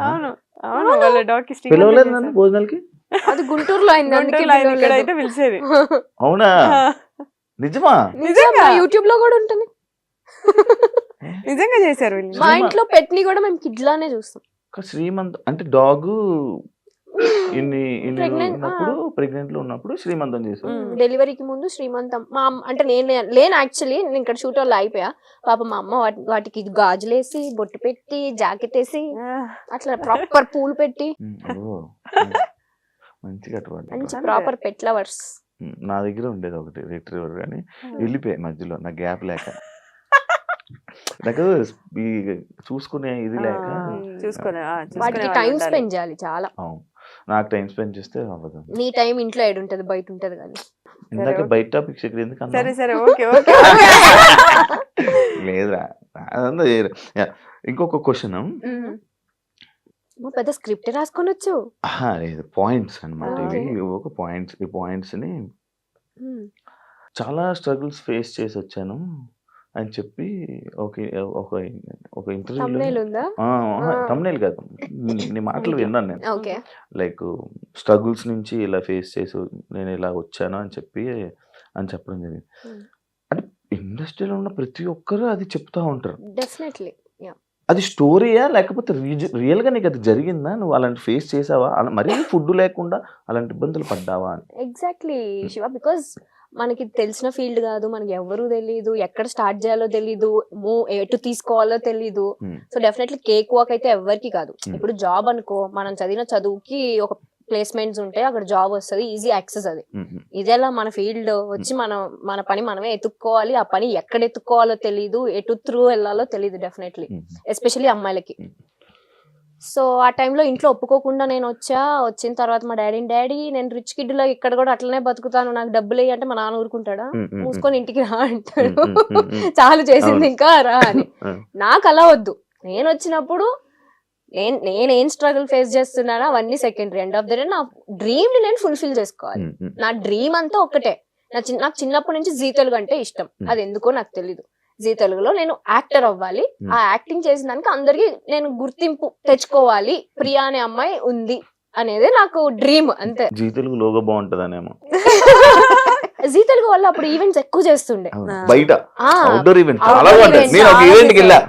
అవును అవును, వాళ్ళ డాగ్ కి పిలవలేదు నన్ను భోజనాలకి. అది గుంటూరులో అయింది, అందుకే ఇక్కడైతే పిలిచేది. అవునా? నిజమా? నిజంగా యూట్యూబ్ లో కూడా ఉంటుంది. నిజంగా చేశారు. మా ఇంట్లో పెట్ ని కూడా మేము కిడ్ లానే చూస్తాం. శ్రీమంత్ అంటే డాగ్ ఉన్నప్పుడు ప్రెగ్నెంట్ లో ఉన్నప్పుడు శ్రీమంతం చేశారు. డెలివరీకి ముందు శ్రీమంతం. మా అంటే నేను లేను యాక్చువల్లీ, నేను ఇక్కడ షూట్ వాళ్ళు అయిపోయా. పాప మా అమ్మ వాటికి గాజులేసి బొట్టు పెట్టి జాకెట్ వేసి అట్లా ప్రాపర్ పూలు పెట్టి మంచి ప్రాపర్ పెట్ లవర్స్. నా దగ్గర ఉండేది ఒకటి రిట్రీవర్, కానీ వెళ్ళిపోయాయి మధ్యలో నా గ్యాప్ లేక. నాకు చూసుకునే ఇది లేక వాటికి టైం స్పెండ్ చేయాలి చాలా. నాకు టైం స్పెండ్ చేస్తే అవ్వదు. నీ టైం ఇంట్లో ఏడు ఉంటది, బయట ఉంటది కానీ. ఇందాక బయట టాపిక్స్ ఇక్కడ ఎందుకు? సరే సరే ఓకే ఓకే. లేదా ఇంకొక క్వశ్చన్. పెద్ద స్క్రిప్ట్ రాసుకొనొచ్చు. లేదు, పాయింట్స్ అనమాట ఇవి. ఒక పాయింట్స్, ఈ పాయింట్స్ ని చాలా స్ట్రగుల్స్ ఫేస్ చేసి వచ్చాను అని చెప్పి ఒక ఇంటర్వ్యూలో, తమ్నేల్ కాదు, నీ మాటలు విన్నాను నేను. లైక్ స్ట్రగుల్స్ నుంచి ఇలా ఫేస్ చేసి నేను ఇలా వచ్చాను అని చెప్పడం జరిగింది. అంటే ఇండస్ట్రీలో ఉన్న ప్రతి ఒక్కరు అది చెప్తా ఉంటారు. డెఫినెట్లీ అది స్టోరీయా లేకపోతే రియల్ గా నీకు అది జరిగిందా? నువ్వు అలాంటి ఫేస్ చేసావా? మరీ ఫుడ్ లేకుండా అలాంటి ఇబ్బందులు పడ్డావా అని? ఎగ్జాక్ట్లీ శివ, బికాస్ మనకి తెలిసిన ఫీల్డ్ కాదు, మనకి ఎవరు తెలీదు, ఎక్కడ స్టార్ట్ చేయాలో తెలీదు, ఎటు తీసుకోవాలో తెలీదు. సో డెఫినెట్లీ కేక్ వాక్ అయితే ఎవరికి కాదు. ఇప్పుడు జాబ్ అనుకో, మనం చదివిన చదువుకి ఒక ప్లేస్మెంట్స్ ఉంటాయి, అక్కడ జాబ్ వస్తుంది, ఈజీ యాక్సెస్. అది ఇదేలా మన ఫీల్డ్ వచ్చి మన పని మనమే ఎత్తుక్కోవాలి. ఆ పని ఎక్కడ ఎత్తుక్కోవాలో తెలీదు, ఎటు త్రూ వెళ్ళాలో తెలీదు డెఫినెట్లీ, ఎస్పెషల్లీ అమ్మాయిలకి. సో ఆ టైంలో ఇంట్లో ఒప్పుకోకుండా నేను వచ్చిన తర్వాత మా డాడీ నేను రిచ్ కిడ్ లో ఇక్కడ కూడా అట్లనే బతుకుతాను, నాకు డబ్బులు అంటే మా నాన్న ఊరుకుంటాడా? మూసుకొని ఇంటికి రా అంటాడు. చాలు చేసింది ఇంకా రా అని. నాకు అలా వద్దు. నేను వచ్చినప్పుడు నేనేం స్ట్రగుల్ ఫేస్ చేస్తున్నానో అవన్నీ secondary. End of the day నా డ్రీమ్ ని నేను ఫుల్ఫిల్ చేసుకోవాలి. నా డ్రీమ్ అంతా ఒక్కటే. నాకు చిన్నప్పటి నుంచి జీ తెలుగు అంటే ఇష్టం. అది ఎందుకో నాకు తెలీదు. జీ తెలుగులో నేను యాక్టర్ అవ్వాలి. ఆ యాక్టింగ్ చేసిన దానికి అందరికి నేను గుర్తింపు తెచ్చుకోవాలి. ప్రియా అనే అమ్మాయి ఉంది అనేది నాకు డ్రీమ్, అంతే. జీ తెలుగు లోగో బాగుంటదనేమో. జీ తెలుగు వల్ల అప్పుడు ఈవెంట్స్ ఎక్కువ చేస్తుండే బయట, అవుట్డోర్ ఈవెంట్ చాలా బాగుంటాయి. నేను ఒక ఈవెంట్ కి వెళ్ళా,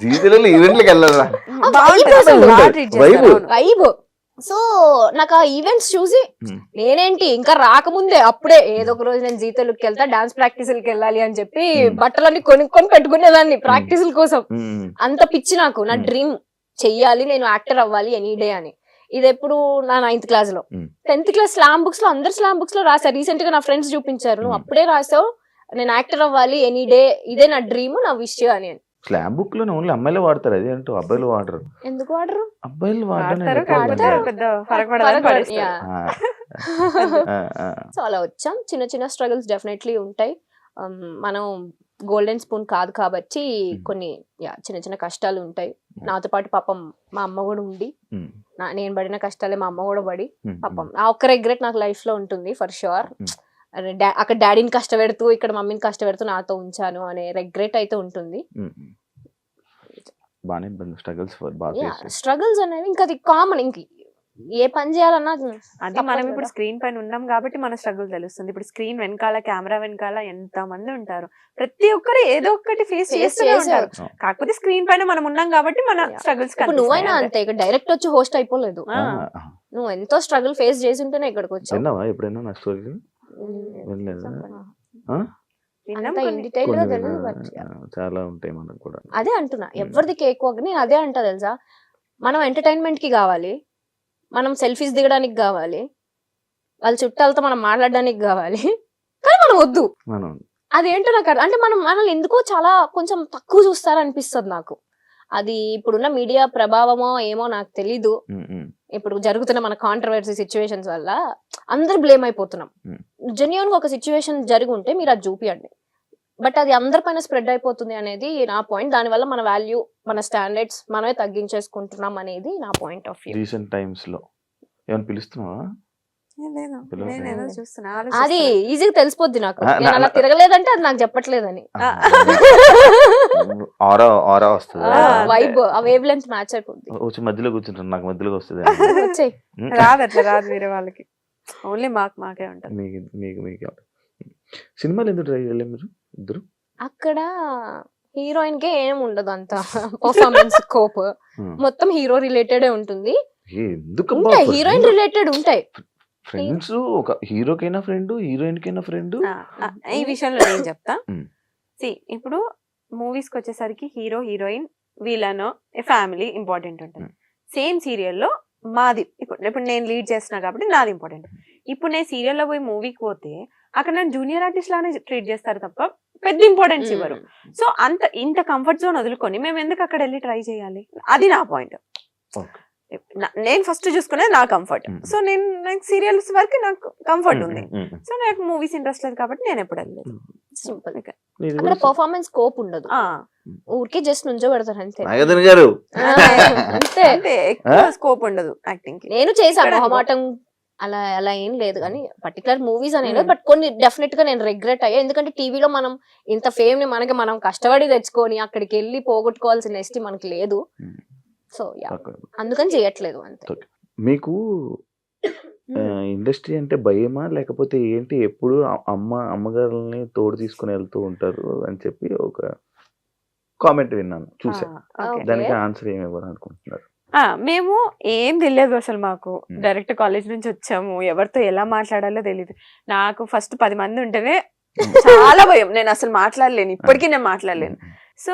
జీ తెలుగులో ఈవెంట్లకి వెళ్ళాలా వైబ్. సో నాకు ఆ ఈవెంట్స్ చూసి నేనేంటి ఇంకా రాకముందే అప్పుడే ఏదో ఒక రోజు నేను జీ తెలుగుకి వెళ్తా, డాన్స్ ప్రాక్టీసులకి వెళ్ళాలి అని చెప్పి బట్టలన్నీ కొనుక్కొని పెట్టుకునేదాన్ని ప్రాక్టీసుల కోసం. అంత పిచ్చి నాకు. నా డ్రీమ్ చెయ్యాలి, నేను యాక్టర్ అవ్వాలి ఎనీ డే అని. ఇది ఎప్పుడు నా 9th క్లాస్ లో. 10th క్లాస్ స్లామ్ బుక్స్ లో, అందరు స్లామ్ బుక్స్ లో రాశారు. రీసెంట్ గా నా ఫ్రెండ్స్ చూపించారు, నువ్వు అప్పుడే రాసావు నేను యాక్టర్ అవ్వాలి ఎనీ డే, ఇదే నా డ్రీమ్, నా విష్ అని. స్లామ్ బుక్ లో ఓన్లీ అమ్మాయిలు వాడతారు, అది అంటే అబ్బాయిలు వాడరు. ఎందుకు వాడరు? అబ్బాయిలు సో అలా వచ్చాం. చిన్న చిన్న స్ట్రగుల్స్ డెఫినెట్లీ ఉంటాయి. మనం గోల్డెన్ స్పూన్ కాదు కాబట్టి కొన్ని చిన్న చిన్న కష్టాలు ఉంటాయి. నాతో పాటు పాపం మా అమ్మ కూడా ఉండి, నేను పడిన కష్టాలే మా అమ్మ కూడా పడి, పాపం ఆ ఒక్క రిగ్రెట్ నాకు లైఫ్ లో ఉంటుంది ఫర్ షూర్. అక్కడ డాడీని కష్టపెడుతూ ఇక్కడ మమ్మీని కష్టపెడుతూ నాతో ఉంచాను అనే రిగ్రెట్ అయితే ఉంటుంది. స్ట్రగుల్స్ అనేవి ఇంకా అది కామన్. ఇంక ఏ పని చేయాలన్నా అది మనం ఇప్పుడు స్క్రీన్ పైన ఉన్నాం కాబట్టి మన స్ట్రగుల్ తెలుస్తుంది. ఇప్పుడు స్క్రీన్ వెనకాల, కెమెరా వెనకాల ఎంత మంది ఉంటారు, ప్రతి ఒక్కరు ఏదో ఒకటి ఫేస్ చేస్తూనే ఉంటారు. కాకపోతే స్క్రీన్ పైన మనం ఉన్నాం కాబట్టి మన స్ట్రగుల్స్. నువ్వైనా అంతే, ఇక్కడ డైరెక్ట్ వచ్చి హోస్ట్ అయిపోలేదు. నువ్వు ఎంతో స్ట్రగుల్ ఫేస్ చేసి ఉంటేనే ఇక్కడికి వచ్చావు. ఎప్పుడైనా నా స్టోరీ చాలా ఉంటాయి మనకు కూడా. అదే అంటున్నా, ఎవరిది కేక్ వాక్. నేను అదే అంటా తెలుసా, మనం ఎంటర్టైన్మెంట్ కి కావాలి, మనం సెల్ఫీస్ దిగడానికి కావాలి, వాళ్ళ చుట్టాలతో మనం మాట్లాడడానికి కావాలి, కానీ మనం వద్దు. అదేంటో నాకు అంటే మనల్ని ఎందుకో చాలా కొంచెం తక్కువ చూస్తారనిపిస్తుంది నాకు. అది ఇప్పుడున్న మీడియా ప్రభావమో ఏమో నాకు తెలీదు. ఇప్పుడు జరుగుతున్న మన కాంట్రవర్సీ సిచ్యువేషన్స్ వల్ల అందరు బ్లేమ్ అయిపోతున్నాం. జెన్యూన్ గా ఒక సిచ్యువేషన్ జరిగి ఉంటే మీరు అది చూపియండి, బట్ అది అందరిపైన స్ప్రెడ్ అయిపోతుంది అనేది నా పాయింట్. దానివల్ల మన వాల్యూ, మన స్టాండర్డ్స్ మనమే తగ్గించేసుకుంటున్నాం అనేది నా point of view. Recent times లో ఏమైనా పిలుస్తున్నావా? అది ఈజీగా తెలిసిపోద్ది నాకు. నేను అలా తిరగలేదంటే అది నాకు చెప్పట్లేదని. వైబ్, ఆ వేవ్ లెంత్ మ్యాచ్ అయిపోద్ది. వచ్చి మధ్యలో కూర్చుంటాను, నాకు మధ్యలో వస్తుంది. రాదు అట్లా, రాదు వేరే వాళ్ళకి, ఓన్లీ మాకే ఉంటుంది. మీకు సినిమాలు ఎందుకు ట్రై చేయలేదు మీరు ఇద్దరు? అక్కడ హీరోయిన్ కే ఏం ఉండదు అంత పర్ఫార్మెన్స్ స్కోప్, మొత్తం హీరో రిలేటెడ్ ఉంటుంది. హీరోయిన్ రిలేటెడ్ ఉంటాయి. ఫ్రెండ్స్, ఒక హీరోకైనా ఫ్రెండ్, హీరోయిన్ కైనా ఫ్రెండ్. ఈ విషయంలో నేను చెప్తా. ఇప్పుడు మూవీస్ కి వచ్చేసరికి hero, heroine, villain, family important ఉంటుంది. సేమ్ సీరియల్లో మాది ఇప్పుడు నేను లీడ్ చేస్తున్నా కాబట్టి నాది ఇంపార్టెంట్. ఇప్పుడు నేను సీరియల్లో పోయి మూవీకి పోతే అక్కడ నేను జూనియర్ ఆర్టిస్ట్ లానే ట్రీట్ చేస్తారు తప్ప పెద్ద ఇంపార్టెన్స్ ఇవ్వరు. సో ఇంత కంఫర్ట్ జోన్ వదులుకొని మేము ఎందుకు అక్కడ వెళ్ళి ట్రై చేయాలి? అది నా పాయింట్. నేను ఫస్ట్ చూసుకునేది నా కంఫర్ట్. సో నాకు సీరియల్స్ వరకు నాకు కంఫర్ట్ ఉంది. సో నాకు మూవీస్ ఇంట్రెస్ట్ లేదు కాబట్టి నేను ఎప్పుడు వెళ్ళలేదు. సింపుల్. అక్కడ పర్ఫార్మెన్స్ స్కోప్ ఉండదు, ఊరికే జస్ట్ నుంచో పెడతారు అంతే. అంతే, ఎక్కువ స్కోప్ ఉండదు యాక్టింగ్ కి. నేను చేశాను మొహమాటం, అలా ఏం లేదు కానీ పర్టికులర్ మూవీస్ అనేది. బట్ కొన్ని డెఫినెట్ గా నేను రిగ్రెట్ అయ్యా. ఎందుకంటే టీవీలో మనం ఇంత ఫేమ్ ని మనం కష్టపడి తెచ్చుకొని అక్కడికి వెళ్ళి పోగొట్టుకోవాల్సిన ఎస్టీ మనకి లేదు. సో అందుకని చేయట్లేదు అంతే. మీకు ఇండస్ట్రీ అంటే భయమా లేకపోతే ఏంటి? ఎప్పుడు అమ్మగారిని తోడు తీసుకుని వెళ్తూ ఉంటారు అని చెప్పి ఒక కామెంట్ విన్నాను, చూసా. ఓకే. దానికి ఆన్సర్ ఏమి ఇవ్వాలి అనుకుంటున్నారు? మేము ఏం తెలియదు అసలు, మాకు Hmm. డైరెక్ట్ కాలేజ్ నుంచి వచ్చాము, ఎవరితో ఎలా మాట్లాడాలో తెలియదు. నాకు ఫస్ట్ 10 మంది ఉంటేనే చాలా భయం, నేను అసలు మాట్లాడలేను, ఇప్పటికీ నేను మాట్లాడలేను. సో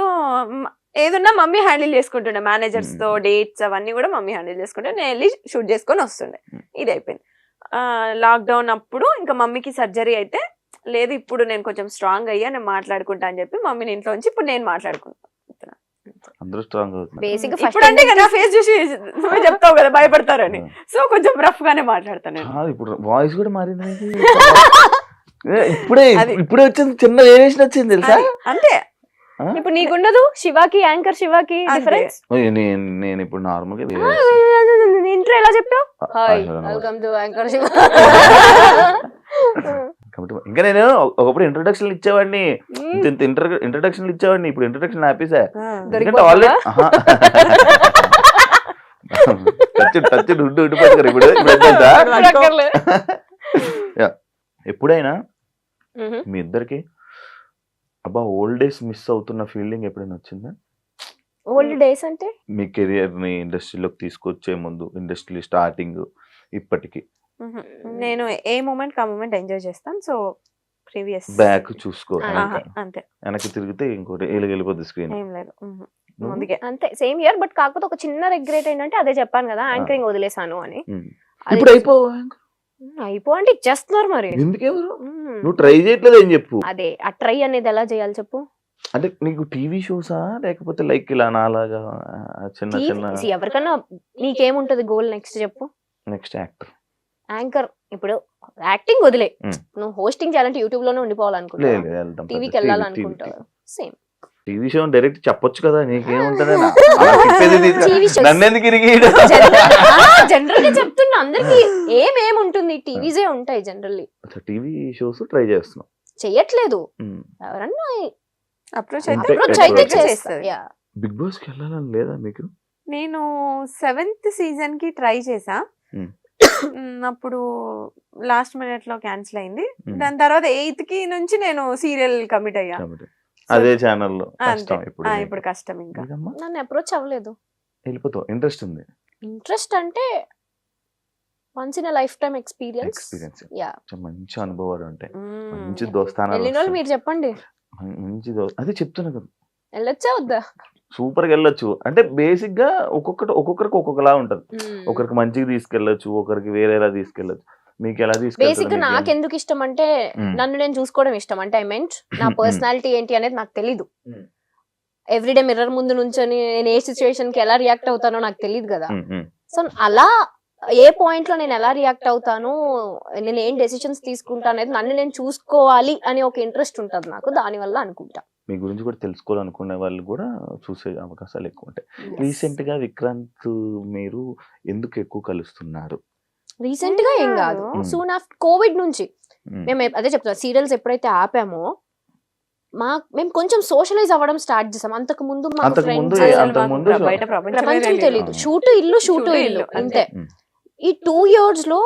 ఏదన్నా మమ్మీ హ్యాండిల్ చేసుకుంటుండే, మేనేజర్స్ తో డేట్స్ అవన్నీ కూడా మమ్మీ హ్యాండిల్ చేసుకుంటే నేను వెళ్ళి షూట్ చేసుకొని వస్తుండే. ఇది అయిపోయింది. లాక్డౌన్ అప్పుడు ఇంకా మమ్మీకి సర్జరీ అయితే, లేదు ఇప్పుడు నేను కొంచెం స్ట్రాంగ్ అయ్యా, నేను మాట్లాడుకుంటా అని చెప్పి మమ్మీని ఇంట్లో ఉంచి ఇప్పుడు నేను మాట్లాడుకుంటున్నా. అందరూ స్ట్రాంగ్ అవుతున్నారు. బేసిక్ ఇప్పుడు అంటే నా ఫేస్ చూసి నువ్వు చెప్తావు కదా భయపడతారని, సో కొంచెం రఫ్ గానే మాట్లాడతాను నేను. కాదు, ఇప్పుడు వాయిస్ కూడా మారింది నీది. ఇప్పుడే అది. ఇప్పుడే వచ్చింది, చిన్న వేరియేషన్ వచ్చింది తెలుసా? అంతే. ఇప్పుడు నీకుండదు శివాకి, యాంకర్ శివాకి అంతే. డిఫరెన్స్. ఓయ్, నేను ఇప్పుడు నార్మల్ గా ఇంట్రో ఎలా చెప్పావు? హాయ్ అసలు వెల్కమ్ టు యాంకర్ శివ. ఇంకా నేను ఒకప్పుడు ఇంట్రొడక్షన్ ఇచ్చేవాడిని, ఇంట్రొడక్షన్ ఇచ్చేవాడిని, ఇప్పుడు ఇంట్రొడక్షన్ ఆపేసా. ఎందుకంటే ఆల్రెడీ టచ్ ఉండిపోతారు ఇప్పుడు. ఎప్పుడైనా మీ ఇద్దరికి అబ్బా ఓల్డ్ డేస్ మిస్ అవుతున్న ఫీలింగ్ ఎప్పుడైనా వచ్చిందా? ఓల్డ్ డేస్ అంటే మీ కెరియర్ ని ఇండస్ట్రీలోకి తీసుకొచ్చే ముందు, ఇండస్ట్రీ స్టార్టింగ్ ఇప్పటికి నేను ఏ మూమెంట్ ఆ మూమెంట్ ఎంజాయ్ చేస్తాను. సో ప్రీవియస్ బ్యాక్ చూసుకో, అంతే, వెనక్కి తిరిగితే ఇంకోటి వెళ్ళిపోద్ది స్క్రీన్. ఏం లేదు. అందుకే అంతే సేమ్ ఇయర్. బట్ కాకపోతే ఒక చిన్న రిగ్రెట్ ఏంటంటే అదే చెప్పాను కదా, యాంకరింగ్ వదిలేసాను అని. అది ఇప్పుడు అయిపో అంటే ఇచ్చేస్తున్నారు మరి. ఎందుకెవరు నువ్వు ట్రై చేయట్లేదు అని చెప్పు. అదే ఆ ట్రై అనేది ఎలా చేయాలి చెప్పు. అంటే నీకు టీవీ షోసా లేకపోతే లైక్ ఇలా నాలాగా చిన్న చిన్న? ఎవరికన్నా నీకేముంటది గోల్ నెక్స్ట్ చెప్పు. Next actor, anchor. ఇప్పుడు యాక్టింగ్ వదిలే, నువ్వు హోస్టింగ్ చేయాలంటే యూట్యూబ్ లోనే ఉండిపోవాలనుకుంటావు, టీవీకి వెళ్ళాలనుకుంటావు. సేమ్ టీవీ షో డైరెక్ట్ చెప్పొచ్చు కదా, నీకేముంటది? నన్ను ఎందుకు ఇరిగి జనరల్ గా చెప్తున్నా, అందరికి ఏమేముంటుంది, టీవీసే ఉంటాయి జనరల్లీ. టీవీ షోస్ ట్రై చేస్తున్నాం, చెయ్యట్లేదు. ఎవరన్నా అప్రోచ్ Approach అయితే అయితే చేస్తారు. బిగ్ బాస్ కి వెళ్ళాలని లేదా మీకు? నేను 7th సీజన్ కి ట్రై చేసా. అప్పుడు లాస్ట్ మినిట్ లో క్యాన్సిల్ అయింది. దాని తర్వాత 8th కి నుంచి నేను సీరియల్ కమిట్ అయ్యా. అదే ఛానల్లో కష్టం ఇప్పుడు. ఇప్పుడు కష్టం. ఇంకా నన్ను అప్రోచ్ అవ్వలేదు. వెళ్ళిపోతావు, ఇంట్రెస్ట్ ఉంది? ఇంట్రెస్ట్ అంటే once in life time experience. మంచి అనుభవాలు ఉంటాయి, మంచి దోస్తానాలు. వెళ్ళిన వాళ్ళు మీరు చెప్పండి. మంచి అదే చెప్తున్నా కదా, వెళ్ళొచ్చా వద్దా? సూపర్ గా వెళ్ళొచ్చు. అంటే బేసిక్ గా ఒక్కొక్కరికి ఒక్కొక్కలా ఉంటది. ఒకరికి మంచిగా తీసుకెళ్ళొచ్చు, ఒకరికి వేరేలా తీసుకెళ్ళొచ్చు. మీకు ఎలా బేసిక్ గా నాకు ఎందుకు ఇష్టం అంటే నన్ను నేను చూసుకోవడం ఇష్టం. అంటే ఐ మెంట్ నా పర్సనాలిటీ ఏంటి అనేది నాకు తెలీదు. ఎవ్రీడే మిర్రర్ ముందు నుంచొని నేను ఏ సిచ్యువేషన్ కి ఎలా రియాక్ట్ అవుతానో నాకు తెలియదు కదా. సో అలా ఏ పాయింట్ లో నేను ఎలా రియాక్ట్ అవుతాను, నేను ఏం డెసిషన్స్ తీసుకుంటా అనేది నన్ను నేను చూసుకోవాలి అని ఒక ఇంట్రెస్ట్ ఉంటుంది నాకు. దాని వల్ల అనుకుంటా మీ గురించి కూడా తెలుసుకోవాలనుకునే వాళ్ళు కూడా చూసే అవకాశాలు ఎక్కువ ఉంటాయి. రీసెంట్ గా విక్రాంత్ మీరు ఎందుకు ఎక్కువ కలుస్తున్నారు? రీసెంట్ గా ఏం కాదు, సూన్ ఆఫ్టర్ కోవిడ్ నుంచి మేము అదే చెప్తాం. సీరియల్స్ ఎప్పుడైతే ఆపామో మేము కొంచెం సోషలైజ్ అవ్వడం స్టార్ట్ చేసాం. అంతకు ముందు ప్రపంచం తెలియదు. షూటు ఇల్లు అంతే. ఈ 2 years లో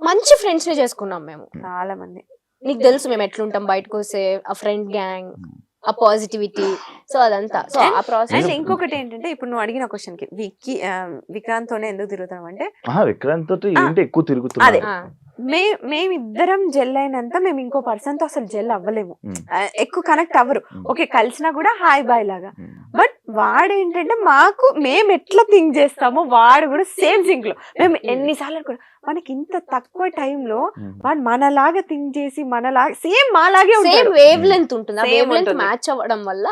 మంచి ఫ్రెండ్స్ ని చేసుకున్నాం మేము, చాలా మంది. నీకు తెలుసు మేము ఎట్లుంటాం బయటకు వస్తే, ఆ ఫ్రెండ్ గ్యాంగ్, ఆ పాజిటివిటీ. సో అదంతా. సో ఆ ప్రాసెస్. ఇంకొకటి ఏంటంటే ఇప్పుడు నువ్వు అడిగిన క్వశ్చన్ కి విక్రాంత్ తోనే ఎందుకు తిరుగుతాం అంటే, విక్రాంత్ తోటి ఏంటి ఎక్కువ తిరుగుతున్నారు? మేమిద్దరం జెల్ అయినంత మేము ఇంకో పర్సన్ తో అసలు జెల్ అవ్వలేము, ఎక్కువ కనెక్ట్ అవ్వరు. ఓకే కలిసినా కూడా హాయ్ బాయ్ లాగా. బట్ వాడు ఏంటంటే మాకు మేము ఎట్లా థింక్ చేస్తామో వాడు కూడా సేమ్ థింక్ లో. మేము ఎన్నిసార్లు అనుకున్నాం మనకి ఇంత తక్కువ టైంలో వాడు మనలాగా థింక్ చేసి మనలాగా సేమ్ మాలాగే సేమ్ వేవ్ లెంత్ ఉంటుంది. ఆ వేవ్ లెంత్ మ్యాచ్ అవ్వడం వల్ల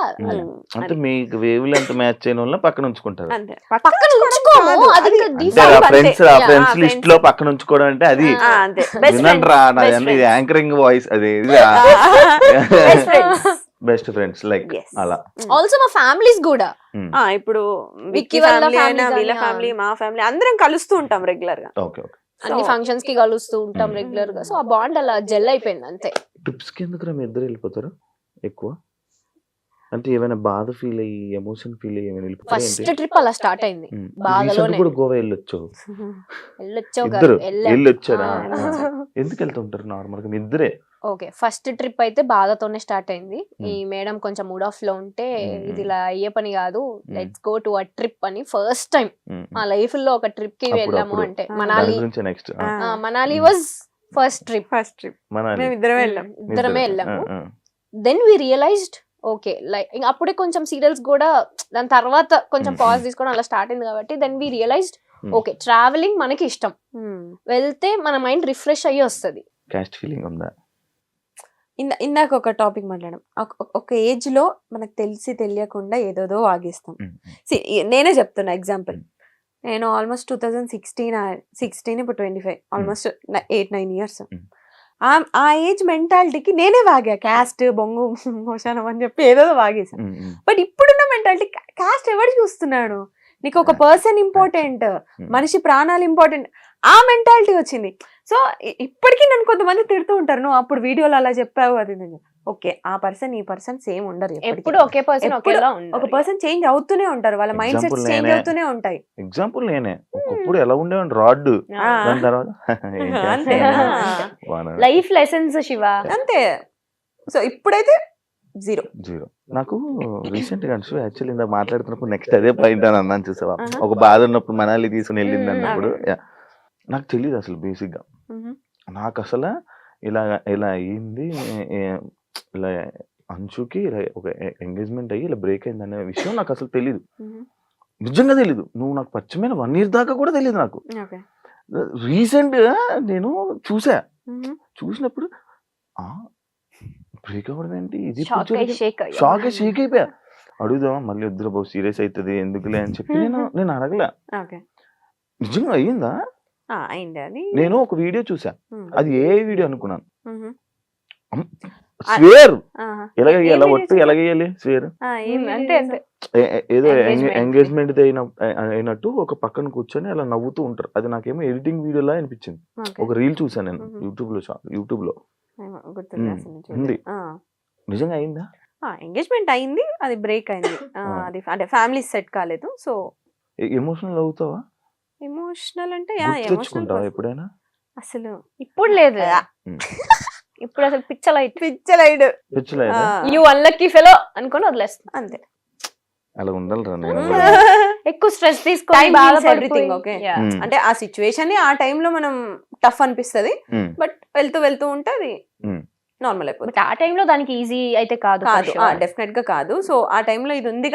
అంటే మీకు వేవ్ లెంత్ మ్యాచ్ చేయడం వల్ల పక్కన ఉంచుకుంటారు. పక్కన ఉంచుకోము, అది ఫ్రెండ్స్ లిస్ట్ లో పక్కన ఉంచుకోవడం అంటే అది వినండిరా, యాంకరింగ్ వాయిస్ అది బెస్ట్ ఫ్రెండ్స్ లైక్ అలా. ఆల్సో మా ఫ్యామిలీస్ కూడా ఇప్పుడు విక్కీ ఫ్యామిలీ అయినా వీళ్ళ ఫ్యామిలీ మా ఫ్యామిలీ అందరం కలుస్తూ ఉంటాం రెగ్యులర్ గా. అన్ని ఫంక్షన్స్ కి కలుస్తూ ఉంటాం రెగ్యులర్ గా. సో ఆ బాండ్ అలా జెల్ అయిపోయింది అంతే. ట్రిప్స్ కి ఎందుకు మీ ఇద్దరు వెళ్ళిపోతారు ఎక్కువ? అంటే ఏమైనా బాధ ఫీల్ అయ్యి ఎమోషన్ ఫీల్ అయ్యి ఏమైనా వెళ్ళిపోతారు? ఫస్ట్ ట్రిప్ అలా స్టార్ట్ అయింది బాధలోనే. కూడా గోవా వెళ్ళొచ్చారా? ఎందుకు వెళ్తుంటారు నార్మల్ గా మీ ఇద్దరే? ఓకే, ఫస్ట్ ట్రిప్ అయితే బాధతోనే స్టార్ట్ అయింది. ఈ మేడం కొంచెం మూడ్ ఆఫ్ లో ఉంటే ఇది ఇలా అయ్యే పని కాదు, let's go to a trip అని ఫస్ట్ టైం మా లైఫ్ లో ఒక ట్రిప్ కి వెళ్ళాము. అంటే next Manali was first trip. మేము ఇద్దరమే వెళ్ళాము. Then we realised okay, like అప్పుడే కొంచెం సీరియల్స్ కూడా దాని తర్వాత కొంచెం పాజ్ తీసుకోవడం అలా స్టార్ట్ అయింది కాబట్టి then we realised okay, travelling మనకి ఇష్టం, వెళ్తే మన మైండ్ రిఫ్రెష్ అయ్యి వస్తుంది. కాస్ట్ ఫీలింగ్ ఉందా? ఇందాక ఒక టాపిక్ మాట్లాడడం, ఒక ఏజ్ లో మనకు తెలిసి తెలియకుండా ఏదోదో వాగేస్తాం. నేనే చెప్తున్నా ఎగ్జాంపుల్, నేను ఆల్మోస్ట్ 2016 ఇప్పుడు 25, ఆల్మోస్ట్ 8-9 ఇయర్స్. ఆ ఏజ్ మెంటాలిటీకి నేనే వాగా, క్యాస్ట్ బొంగు మోషానం అని చెప్పి ఏదో వాగేసాను. బట్ ఇప్పుడున్న మెంటాలిటీ క్యాస్ట్ ఎవరు చూస్తున్నాడు, నీకు ఒక పర్సన్ ఇంపార్టెంట్, మనిషి ప్రాణాలు ఇంపార్టెంట్, ఆ మెంటాలిటీ వచ్చింది. సో ఇప్పటికీ నన్ను కొంతమంది తిడుతూ ఉంటారు, నువ్వు అప్పుడు వీడియోలో అలా చెప్పావు అది. ఓకే, ఆ పర్సన్ ఈ పర్సన్ సేమ్ ఉండరు, ఎప్పుడు ఒకే పర్సన్ ఒక పర్సన్ చేంజ్ అవుతూనే ఉంటారు, వాళ్ళ మైండ్ సెట్స్ చేంజ్ అవుతూనే ఉంటాయి. ఎగ్జాంపుల్ నేనే ఒకప్పుడు ఎలా ఉండేవాడిని, రాడ్, దాని తర్వాత లైఫ్ లెసన్స్ శివ అంతే. సో ఇప్పుడైతే జీరో. నాకు రీసెంట్ గా యాక్చువల్లీ ఇందాక మాట్లాడుతున్నప్పుడు నెక్స్ట్ అదే పాయింట్ అని అన్నాను, చూసావా, ఒక బాధ ఉన్నప్పుడు మనాలి తీసుకుని వెళ్ళింది అన్నప్పుడు నాకు తెలియదు అసలు బేసిక్ గా, నాకు అసలు ఇలా అయ్యింది, ఇలా అంచుకి ఇలా ఒక ఎంగేజ్మెంట్ అయ్యి ఇలా బ్రేక్ అయింది అనే విషయం నాకు అసలు తెలీదు, నిజంగా తెలీదు. నువ్వు నాకు పరిచయమైన 1 year దాకా కూడా తెలియదు నాకు. రీసెంట్ గా నేను చూసినప్పుడు బ్రేక్ అవ్వడం ఏంటి, ఇది షాక్ అయిపోయా. అడుగుదామా మళ్ళీ వద్దురా బాబు, సీరియస్ అవుతుంది ఎందుకులే అని చెప్పి నేను అడగలే. నిజంగా అయ్యిందా? నేను ఒక వీడియో చూసా, అది ఏ వీడియో అనుకున్నాను, స్వేర్ ఎలాగేయాలి, ఒట్టు ఎలాగేయాలి స్వేర్, ఏదో ఎంగేజ్మెంట్ అయినట్టు ఒక పక్కన కూర్చొని అలా నవ్వుతూ ఉంటారు. అది నాకేమో ఎడిటింగ్ వీడియోలా అనిపించింది. ఒక రీల్ చూసాను నేను యూట్యూబ్ లో ఉంది. నిజంగా అయిందా? ఎంగేజ్మెంట్ అయింది, అది బ్రేక్ అయింది, అది అంటే ఫ్యామిలీ సెట్ కాలేదు. సో ఎమోషనల్ అవుతావా? ఎమోషనల్ అంటే తెచ్చుకుంటావా ఎప్పుడైనా? అసలు ఇప్పుడు లేదు, ఇప్పుడు అసలు పిచ్చలైట్ యు అన్లక్కీ ఫెలో అనుకొని వదిలేస్తాను అంతే. అలా ఉండాలిరా, నేను ఎక్కువ స్ట్రెస్ తీసుకొని ఎవ్రీథింగ్ ఓకే. అంటే ఆ సిచ్యువేషన్ ఆ టైంలో మనం టఫ్ అనిపిస్తది, బట్ వెళ్తూ ఉంటే అది నార్మల్ అయిపోతుంది. ఆ టైంలో దానికి ఈజీ అయితే కాదు, డెఫినెట్ గా కాదు. సో ఆ టైంలో ఇది ఉంది,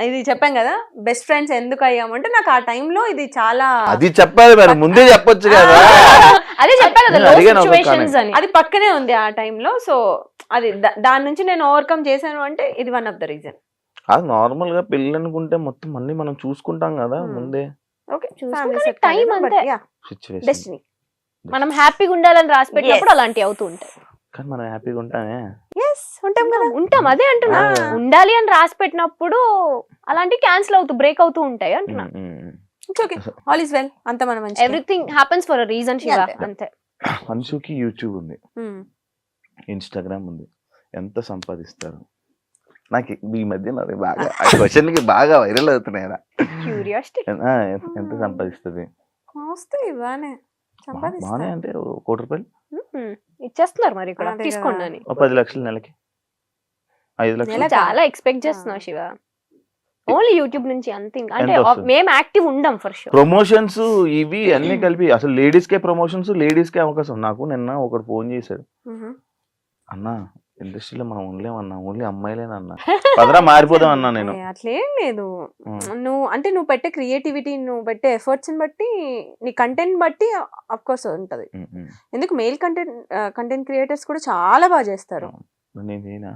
ఇది చెప్పాం కదా బెస్ట్ ఫ్రెండ్స్ ఎందుకు అయ్యామంటే నాకు ఆ టైంలో ఇది చాలా, అది చెప్పాలి మరి ముందే చెప్పొచ్చు కదా, అదే చెప్పాను, అది పక్కనే ఉంది ఆ టైంలో. సో అది దాని నుంచి నేను ఓవర్కమ్ చేశాను అంటే ఇది వన్ ఆఫ్ ద రీజన్. అది నార్మల్ గా పెళ్ళి అనుకుంటే మొత్తం అన్ని మనం చూసుకుంటాం కదా ముందే. టైం అంతే, డెస్టినీ. మనం హ్యాపీగా ఉండాలని రాసి పెట్టినప్పుడు అలాంటివి అవుతూ ఉంటాయి. కానీ మనం హ్యాపీగా ఉంటామే, ఉంటాం అదే అంటున్నా. ఉండాలి అని రాసి పెట్టినప్పుడు అలాంటివి క్యాన్సిల్ అవుతూ బ్రేక్ అవుతూ ఉంటాయి అంటున్నా. ఆల్ ఇస్ వెల్, అంత మనం everything happens for a reason Shiva, అంతే. మనుషుకి యూట్యూబ్ ఉంది, ఇన్స్టాగ్రామ్ ఉంది, ఎంత సంపాదిస్తారు? నాకు ఈ మధ్య బాగా క్వశ్చన్ కి బాగా వైరల్ అవుతున్నాయి. ఎంత సంపాదిస్తుంది? బానే అంటే 1 కోటి రూపాయలు ఇచ్చేస్తున్నారు మరి ఇక్కడ, తీసుకోండి. 10 లక్షలు నెలకి, 5 లక్షలు. చాలా ఎక్స్పెక్ట్ చేస్తున్నావు శివ, ఓన్లీ యూట్యూబ్ నుంచి అంతే. అంటే మేము యాక్టివ్ ఉండం ఫర్ షూర్. ప్రమోషన్స్ ఇవి అన్ని కలిపి అసలు లేడీస్ కే ప్రమోషన్స్, లేడీస్ కే అవకాశం. నాకు నిన్న ఒకడు ఫోన్ చేశాడు, అన్నా ఇండస్ట్రీలో మనం ఉండలేమన్నా, ఓన్లీ అమ్మాయిలేనన్నా, పదరా మారిపోదాం అన్నా. నేను అట్లేం లేదు, నువ్వు పెట్టే క్రియేటివిటీ, నువ్వు పెట్టే ఎఫర్ట్స్ బట్టి, నీ కంటెంట్ బట్టి అఫ్ కోర్స్ ఉంటది. ఎందుకు మేల్ కంటెంట్ క్రియేటర్స్ కూడా చాలా బాగా చేస్తారు. నేనేనా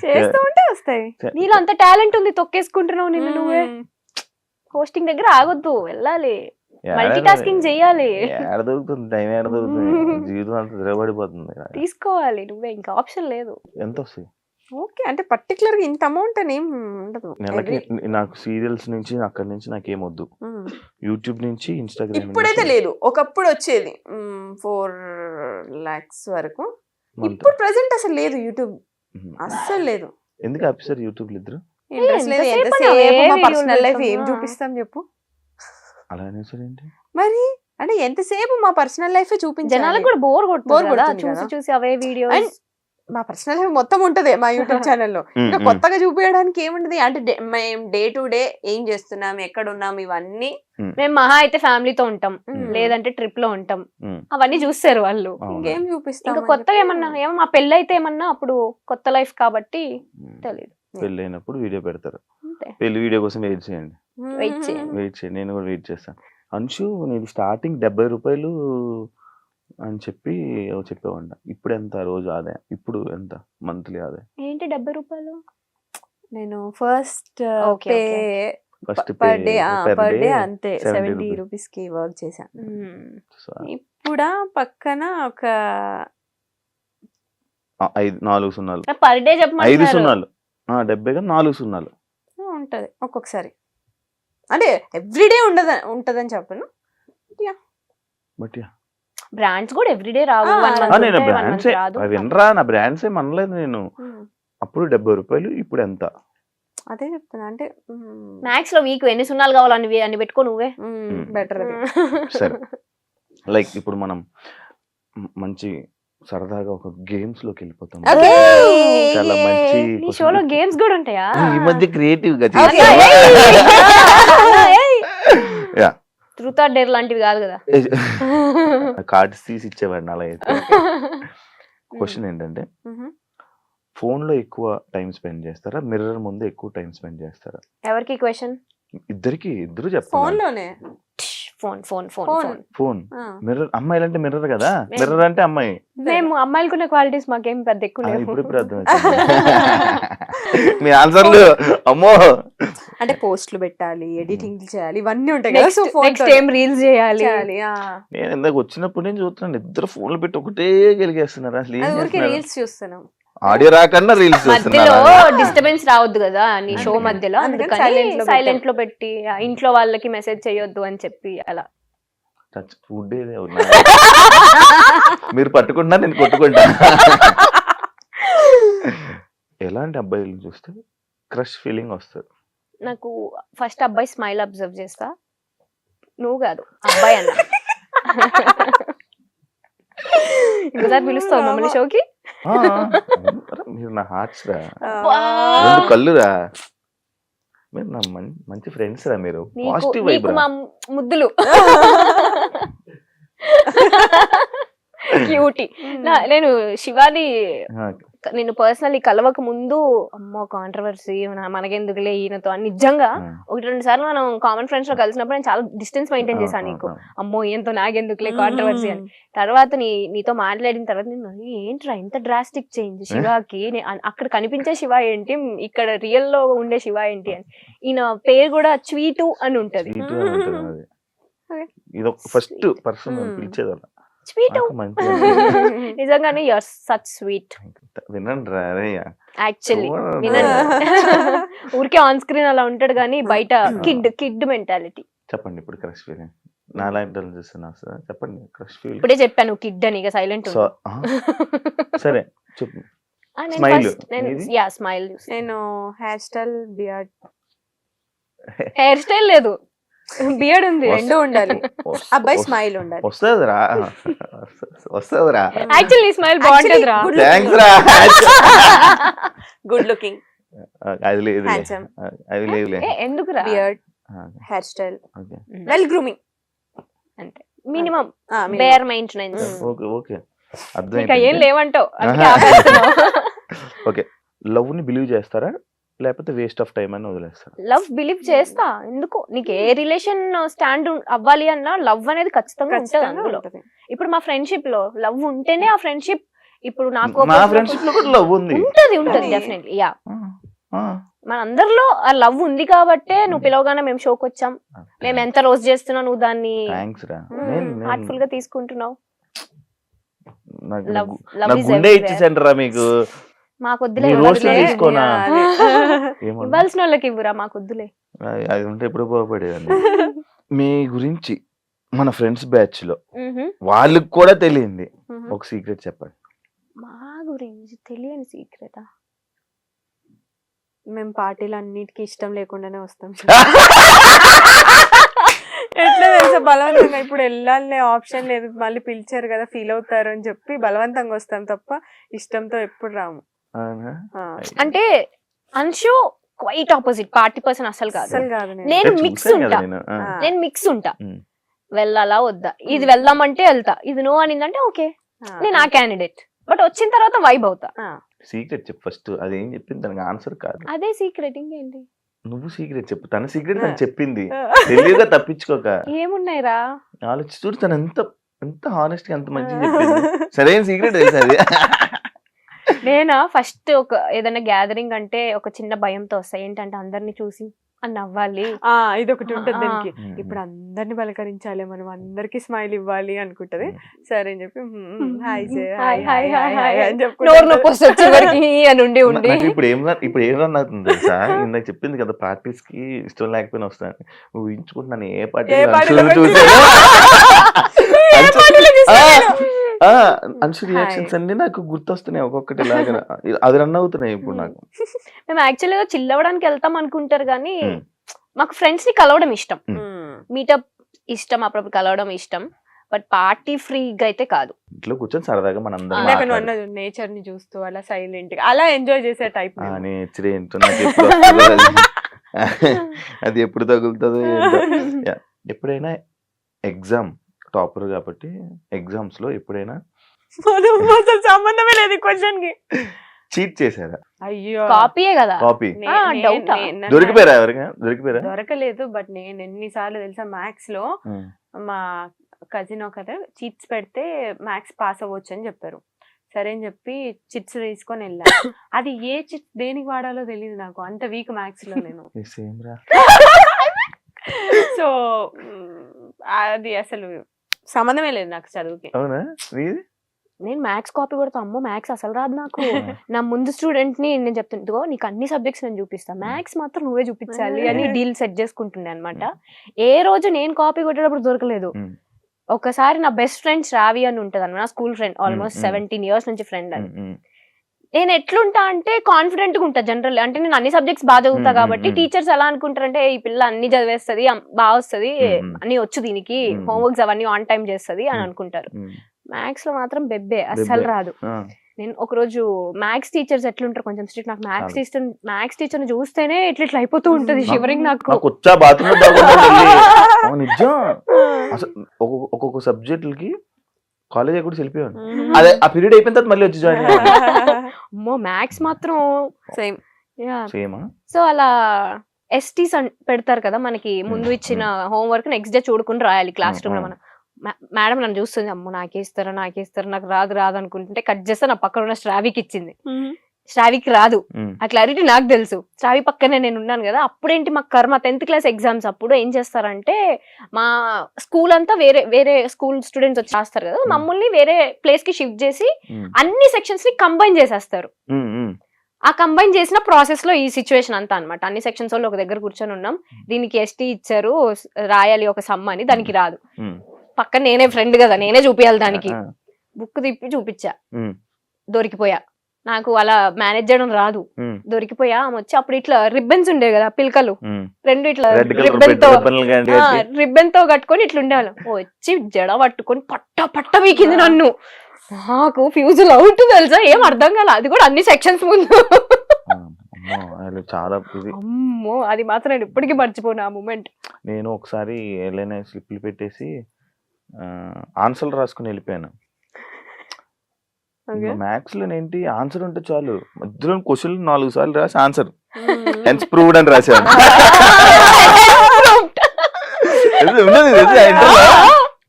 చేస్తూ ఉంటే వస్తాయి. నీలో అంత టాలెంట్ ఉంది, తొక్కేసుకుంటున్నావు నిన్ను నువ్వే. హోస్టింగ్ దగ్గర ఆగొద్దు, వెళ్ళాలి, మల్టీ టాస్కింగ్ చేయాలి. ఏడ దొరుకుతుంది టైం, ఏడ దొరుకుతుంది, జీవితం అంతా తిరగబడిపోతుంది. తీసుకోవాలి నువ్వే, ఇంకా ఆప్షన్ లేదు. ఎంత వస్తాయి? ఓకే, అంటే పర్టికులర్ గా ఇంత అమౌంట్ అని ఏం ఉండదు. నెలకి నాకు సీరియల్స్ నుంచి అక్కడి నుంచి నాకేమొద్దు, యూట్యూబ్ నుంచి ఇన్స్టాగ్రామ్. ఇప్పుడైతే లేదు, ఒకప్పుడు వచ్చేది 4 lakhs వరకు. ఇప్పుడు ప్రెసెంట్ అసలు లేదు, యూట్యూబ్ అస్సలు లేదు. ఎందుకు ఆఫీసర్ యూట్యూబ్ ఇద్దరు? ఇంట్రెస్ట్ లేదు. ఎంతసేపు మా పర్సనల్ లైఫ్ ఏం చూపిస్తాం చెప్పు. అలా అనేసరి ఏంటి? మరి అంటే ఎంతసేపు మా పర్సనల్ లైఫ్ చూపించాలి. జనాలకు కూడా బోర్ Bore కొడుతుంది కదా కొడుతుంది చూసి కదా. చూసి అవే వీడియోస్. మా పర్సనల్ లైఫ్ మొత్తం ఉంటది మా యూట్యూబ్ ఛానల్లో. ఇంకా కొత్తగా చూపించడానికి ఏముంటది అంటే మేము డే టు డే ఏం చేస్తున్నాం, ఎక్కడ ఉన్నాం, ఇవన్నీ మేము మహా అయితే ఫ్యామిలీతో ఉంటాం, Hmm. లేదంటే ట్రిప్ లో ఉంటాం, ఉమ్, అవన్నీ చూస్తారు వాళ్ళు. అవునా? ఇంకేం చూపిస్తాం. ఇంకా కొత్తగా ఏమన్నా ఏమో మా పెళ్ళి అయితే ఏమన్నా అప్పుడు కొత్త లైఫ్ కాబట్టి ఉమ్. తెలియదు. పెళ్ళి అయినప్పుడు వీడియో పెడతారు. అంతే. పెళ్లి వీడియో కోసం వెయిట్ చేయండి. wait చేయండి. వెయిట్ చేయండి, నేను కూడా వెయిట్ చేస్తాను. అంశు నీది స్టార్టింగ్ 70 రూపాయలు అని చెప్పి చెప్పేవాడి. ఇప్పుడు ఎంత రోజు ఆదాయం? ఇప్పుడు ఎంత మంత్లీ ఆదాయం? ఏంటి 70 రూపాయలు? నేను first Okay, pay okay. First per day అంతే 70 రూపీస్ కి వర్క్ చేశాను. ఇప్పుడు పక్కన ఒక 4 సున్నాలు, పర్ డే 5 చెప్పమంటున్నారు. సున్నాలు, 70 గా 4 సున్నాలు. ఉంటది ఒక్కొక్కసారి. అంటే ఎవ్రీడే ఉంటదని చెప్పను. బట్ బ్రాండ్స్ కూడా ఎవ్రీడే రావు. ఆ, one month నేను ఉంటాయి, one బ్రాండ్సే month రాదు. వినరా, నా బ్రాండ్సే మనలేదు నేను. అప్పుడు 70 రూపాయలు, ఇప్పుడు ఎంత? అదే చెప్తున్నా. అంటే మ్యాక్స్ లో వీక్ ఎన్ని సున్నాలు కావాలని అన్ని పెట్టుకో నువ్వే. బెటర్ అది. సరే, లైక్ ఇప్పుడు మనం మంచి సరదాగా ఒక గేమ్స్ లోకి వెళ్ళిపోతాం. చాలా మంచి నీ షోలో గేమ్స్ కూడా ఉంటాయా? ఈ మధ్య క్రియేటివ్ గా ట్రూత్ ఆర్ డేర్ లాంటివి కాదు కదా. కార్డ్స్ తీసి ఇచ్చేవాడిని అలా అయితే. క్వశ్చన్ ఏంటంటే, ఫోన్ లో ఎక్కువ టైం స్పెండ్ చేస్తారా, మిర్రర్ ముందు ఎక్కువ టైం స్పెండ్ చేస్తారా? ఎవరికి క్వశ్చన్? ఇద్దరు ఫోన్ చెప్తాను. లోనే. Phone phone phone Phone. Phone. Phone, mirror. అమ్మాయిలు అంటే మిర్రర్ కదా, మిర్రర్ అంటే అమ్మాయి. మేము అమ్మాయిలకున్న క్వాలిటీస్ మాకేం పెద్ద ఎక్కువ లేవు. ఇప్పుడు అర్థమైంది మీ ఆన్సర్లు. అమ్మో, అంటే పోస్టులు పెట్టాలి, ఎడిటింగ్ చేయాలి, ఇవన్నీ ఉంటాయి కదా. సో ఫోన్ నెక్స్ట్ ఏం రీల్స్ చేయాలి. నేను ఇందాక వచ్చినప్పుడు నేను చూస్తున్నాను, ఇద్దరు ఫోన్లు పెట్టి ఒకటే గెలిగేస్తున్నారు. అసలు ఏం ఊరికి చేస్తున్నారు? రీల్స్ చూస్తున్నాం. ఆడియో రాకుండా రీల్స్ మధ్యలో చూస్తున్నారు. డిస్టర్బెన్స్ రావద్దు కదా నీ షో మధ్యలో, అందుకని అందుకని silent లో సైలెంట్ లో పెట్టి ఇంట్లో వాళ్ళకి మెసేజ్ చేయొద్దు అని చెప్పి అలా. ఫుడ్ మీరు పట్టుకుంటున్నా, నేను కొట్టుకుంటా. ఎలాంటి అబ్బాయిలు చూస్తే క్రష్ ఫీలింగ్ వస్తుంది? నాకు ఫస్ట్ అబ్బాయి స్మైల్ అబ్జర్వ్ చేస్తా. నువ్వు కాదు, అబ్బాయి అన్న. ఇంకోసారి పిలుస్తావు మమ్మల్ని షోకి? మీరు నా హార్ట్స్ రా, 2 కళ్ళురా, మీరు నా మంచి ఫ్రెండ్స్ రా, మీరు పాజిటివ్ వైబ్ నీకు రా. మా ముద్దులు క్యూటీ. నేను శివాని నేను పర్సనల్లీ కలవక ముందు అమ్మో కాంట్రవర్సీ మనకెందుకులే ఈయనతో అని నిజంగా 1-2 సార్లు మనం కామన్ ఫ్రెండ్స్ లో కలిసినప్పుడు నేను చాలా డిస్టెన్స్ మెయింటైన్ చేశాను నీకు. అమ్మో ఈయనతో నాకెందుకులే కాంట్రవర్సీ అని. తర్వాత నీతో మాట్లాడిన తర్వాత నేను ఏంట్రా ఇంత డ్రాస్టిక్ చేంజ్ శివాకి, అక్కడ కనిపించే శివ ఏంటి, ఇక్కడ రియల్ లో ఉండే శివ ఏంటి అని. ఈయన పేరు కూడా స్వీటు అని ఉంటది. ఇది ఫస్ట్ పర్సన్ పిలిచేదಲ್ಲ. స్వీట్ నిజంగానే యు ఆర్ సచ్ స్వీట్. వినండి రా యాక్చువల్లీ వినండి. ఊరికే ఆన్ స్క్రీన్ అలా ఉంటాడు కానీ బయట కిడ్ మెంటాలిటీ. చెప్పండి ఇప్పుడు క్రష్ ఫీలింగ్. నా లైఫ్ చూస్తున్నా సార్, చెప్పండి క్రష్ ఫీలింగ్. ఇప్పుడే చెప్పాను కిడ్ అని, ఇక సైలెంట్. సరే చెప్పు. స్మైల్. నేను hair style, beard. Hair style లేదు, బియర్డ్ ఉంది, రెండు ఉండాలి. అబ్బాయి స్మైల్ ఉండాలి. వస్తుందిరా వస్తుందిరా. యాక్చువల్లీ స్మైల్ బాగుంటుంది రా. థ్యాంక్స్ రా. గుడ్ లుకింగ్, అది లేదు, హ్యాండ్సమ్. అది లేదు. ఎందుకు రా? Beard, hair style, well grooming, అంతే minimum bare maintenance. Okay okay, ఇంకా ఏం లేవంటావు. ఓకే, లవ్ ని బిలీవ్ చేస్తారా లేకపోతే వేస్ట్ ఆఫ్ టైం అని వదిలేస్తారా? లవ్ బిలీవ్ చేస్తా. ఎందుకు, నీకు ఏ రిలేషన్ స్టాండ్ అవ్వాలి అన్నా లవ్ అనేది ఖచ్చితంగా ఉంటుంది అందులో. ఇప్పుడు మా ఫ్రెండ్షిప్ లో లవ్ ఉంటేనే ఆ ఫ్రెండ్షిప్. ఇప్పుడు నాకు నా ఫ్రెండ్షిప్ లో కూడా లవ్ ఉంది, ఉంటది డెఫినెట్లీ. యా, మన అందరిలో ఆ లవ్ ఉంది కాబట్టే నువ్వు పిలవగానే మేము షోకి వచ్చాం. మేము ఎంత రోజు చేస్తున్నా నువ్వు దాన్ని హార్ట్ఫుల్ గా తీసుకుంటున్నావు. మీకు మాకు వద్దులే, ఇవ్వాల్సిన వాళ్ళకి ఇవ్వరా, మాకు వద్దులే. అది ఉంటే ఎప్పుడు పోపడేదండి. మీ గురించి మన ఫ్రెండ్స్ బ్యాచ్ లో వాళ్ళకి కూడా తెలియంది ఒక సీక్రెట్ చెప్పండి. మా గురించి తెలియని సీక్రెటా? మేము పార్టీలు అన్నిటికీ ఇష్టం లేకుండానే వస్తాం. ఎట్లా తెలుసా బలవంతంగా ఇప్పుడు వెళ్ళాలనే ఆప్షన్ లేదు, మళ్ళీ పిలిచారు కదా ఫీల్ అవుతారు అని చెప్పి బలవంతంగా వస్తాం తప్ప ఇష్టంతో ఎప్పుడు రాము. అవునా? అంటే Anshu quite opposite, party person అసలు కాదు. అసలు కాదు నేను. నేను చూసాను మిక్స్ కదా ఉంటా, నేను. నేను మిక్స్ ఉంటా. ఉమ్. వెళ్ళాలా వద్దా, ఇది వెళ్దామంటే వెళ్తా, ఇది నో అనిందంటే ఓకే ఆ, నేను ఆ క్యాండిడేట్. బట్ వచ్చిన తర్వాత వైబ్ అవుతా. ఆ. సీక్రెట్ చెప్పు ఫస్ట్, అదేం చెప్పింది దానికి ఆన్సర్ కాదు, అదే సీక్రెట్, ఇంకేంటి నువ్వు సీక్రెట్ చెప్పు. తన సీక్రెట్ తను చెప్పింది, తెలియగా తప్పించుకోక. ఏమున్నాయిరా? ఆలోచి చూడు తను ఎంత ఎంత హానెస్ట్ గా ఎంత మంచిగా చెప్పింది. సరైన సీక్రెట్ తెలుసు అది. నేనా ఫస్ట్ ఒక ఏదైనా గ్యాదరింగ్ అంటే ఒక చిన్న భయంతో వస్తా, ఏంటంటే అందరిని చూసి అని నవ్వాలి. ఆ, ఇది ఒకటి ఉంటుంది దీనికి. ఉమ్. ఇప్పుడు అందరిని పలకరించాలి, మనం అందరికి స్మైల్ ఇవ్వాలి అనుకుంటది. సరే అని చెప్పి hi hi hi hi hi అని నోరు నొప్పి వస్తుంది చివరికి అని ఉండి ఉండి. నాకు ఇప్పుడు ఏం రన్ అవుతుంది తెలుసా, ఇందాక చెప్పింది కదా పార్టీస్ కి ఇష్టం లేకపోయినా వస్తాను, ఊహించుకుంటున్నాను ఏ పార్టీ ఏ పార్టీలో అన్షు రియాక్షన్స్ అన్ని నాకు గుర్తొస్తున్నాయి ఒక్కొక్కటి ఇలాగా, అది రన్ అవుతున్నాయి ఇప్పుడు నాకు. మేము యాక్చువల్ గా చిల్ అవ్వడానికి వెళ్తాం అనుకుంటారు కానీ Hmm. మాకు ఫ్రెండ్స్ ని కలవడం ఇష్టం, మీటప్ ఇష్టం, అప్పుడప్పుడు కలవడం ఇష్టం. బట్ పార్టీ ఫ్రీగా అయితే కాదు. ఇంట్లో కూర్చొని సరదాగా మనందరం ఇందాక నువ్వు మాట్లాడు. అన్నది నేచర్ ని చూస్తూ అలా సైలెంట్ గా అలా ఎంజాయ్ చేసే టైప్. నేచర్ ఏంటో నాకు ఎప్పుడు వస్తుందో అది. అది ఎప్పుడు తగులుతుందో ఏంటో. Yeah. ఎప్పుడైనా ఎగ్జామ్ టాపర్ కాబట్టి ఎగ్జామ్స్ లో ఎప్పుడైనా అసలు సంబంధమే లేదు క్వశ్చన్ కి. చీట్ చేశారా? అయ్యో కాపీయే కదా. కాపీ doubt ఆ? దొరికిపోయారా ఎవరిగా? దొరికిపోయారా? దొరకలేదు. బట్ నేను ఎన్నిసార్లు తెలుసా మ్యాథ్స్ లో మా కజిన్ ఒకరు చిట్స్ పెడితే మ్యాథ్స్ పాస్ అవ్వచ్చు అని చెప్పారు. సరే అని చెప్పి చిట్స్ తీసుకొని వెళ్ళా. అది ఏ చిట్స్ దేనికి వాడాలో తెలియదు నాకు, అంత వీక్ మ్యాథ్స్ లో నేను. సేమ్ రా. సో అది అసలు సంబంధమే లేదు నాకు చదువుకి. అవునా? నీది? నేను మ్యాథ్స్ కాపీ కొడతా, అమ్మో మ్యాథ్స్ అసలు రాదు నాకు. నా ముందు స్టూడెంట్ ని నేను చెప్తుంటో నీకు అన్ని సబ్జెక్ట్స్ నేను చూపిస్తా, మ్యాథ్స్ మాత్రం నువ్వే చూపించాలి అని డీల్ సెట్ చేసుకుంటుండే అనమాట. ఏ రోజు నేను కాపీ కొట్టేటప్పుడు దొరకలేదు. ఒకసారి నా బెస్ట్ ఫ్రెండ్ శ్రావి అని ఉంటది అన్న, నా స్కూల్ ఫ్రెండ్, ఆల్మోస్ట్ 17 years నుంచి ఫ్రెండ్ అని. నేను ఎట్లుంటా అంటే కాన్ఫిడెంట్ గా ఉంటా జనరల్, అంటే నేను అన్ని సబ్జెక్ట్స్ బాగా చదువుతా కాబట్టి టీచర్స్ ఎలా అనుకుంటారంటే ఈ పిల్ల అన్ని చదివేస్తుంది, బాగా వస్తుంది, అన్ని వచ్చు దీనికి, హోంవర్క్స్ అవన్నీ ఆన్ టైం చేస్తుంది అని అనుకుంటారు. మ్యాథ్స్ లో మాత్రం బెబ్బే, అస్సలు రాదు. నేను ఒక రోజు మ్యాథ్స్ టీచర్స్ ఎట్లుంటారు కొంచెం స్ట్రిక్ట్, నాకు మ్యాథ్స్ టీచర్ ని చూస్తేనే ఇట్లా అయిపోతూ ఉంటది షివరింగ్ నాకు. వచ్చా బాత్రూమ్ నిజం. అసలు ఒక్కొక్క సబ్జెక్టులకి కాలేజ్ కూడా వెళ్ళిపోయాను. అదే ఆ పీరియడ్ అయిపోయిన తర్వాత మళ్ళీ వచ్చి జాయిన్ అమ్మో మ్యాథ్స్ మాత్రం సేమ్. సేమా. సో అలా ఎస్టీస్ పెడతారు కదా మనకి, ముందు ఇచ్చిన హోంవర్క్ నెక్స్ట్ డే చూడుకుని రాయాలి క్లాస్ రూమ్ లో. మనం మేడం నన్ను చూస్తుంది, అమ్మో నాకేస్తారా నాకు రాదు అనుకుంటుంటే కట్ చేస్తే నా పక్కన ఉన్న శ్రావికి ఇచ్చింది. శ్రావికి రాదు, ఆ క్లారిటీ నాకు తెలుసు. శ్రావి పక్కనే నేను ఉన్నాను కదా. అప్పుడేంటి మా కర్మ 10th class ఎగ్జామ్స్ అప్పుడు ఏం చేస్తారంటే మా స్కూల్ అంతా వేరే స్కూల్ స్టూడెంట్స్ వచ్చి రాస్తారు కదా, మమ్మల్ని వేరే ప్లేస్ కి షిఫ్ట్ చేసి అన్ని సెక్షన్స్ ని కంబైన్ చేసేస్తారు. ఆ కంబైన్ చేసిన ప్రాసెస్ లో ఈ సిచ్యువేషన్ అంతా అనమాట. అన్ని సెక్షన్స్ వాళ్ళు ఒక దగ్గర కూర్చొని ఉన్నాం, దీనికి ఎస్టీ ఇచ్చారు రాయాలి ఒక సమ్ అని, దానికి రాదు. పక్కన నేనే ఫ్రెండ్ కదా, నేనే చూపించాలి దానికి. బుక్ తిప్పి చూపించా, దొరికిపోయా. నాకు అలా మేనేజ్ చేయడం రాదు, దొరికిపోయా. వచ్చి అప్పుడు ఇట్లా రిబ్బన్స్ ఉండే కదా పిల్కలు, రెండు ఇట్లా రిబ్బన్ తో కట్టుకొని ఇట్లా ఉండేవాళ్ళు. వచ్చి జడ పట్టుకొని పట్ట వీకింది నన్ను. నాకు ఫ్యూజుల్ అవుట్ తెలుసా, ఏం అర్థం కాల. అది కూడా అన్ని సెక్షన్స్ ముందు. చాలా అమ్మో, అది మాత్రం నేను ఇప్పటికీ మర్చిపోను ఆ మూమెంట్. నేను ఒకసారి ఏదైనా స్లిప్లు పెట్టేసి ఆన్సర్లు రాసుకుని వెళ్ళిపోయాను. మ్యాథ్స్ లో ఏంటి ఆన్సర్ ఉంటే చాలు, మధ్యలో క్వశ్చన్ 4 సార్లు రాసి ఆన్సర్ హెన్స్ ప్రూవ్డ్ అని రాశాను.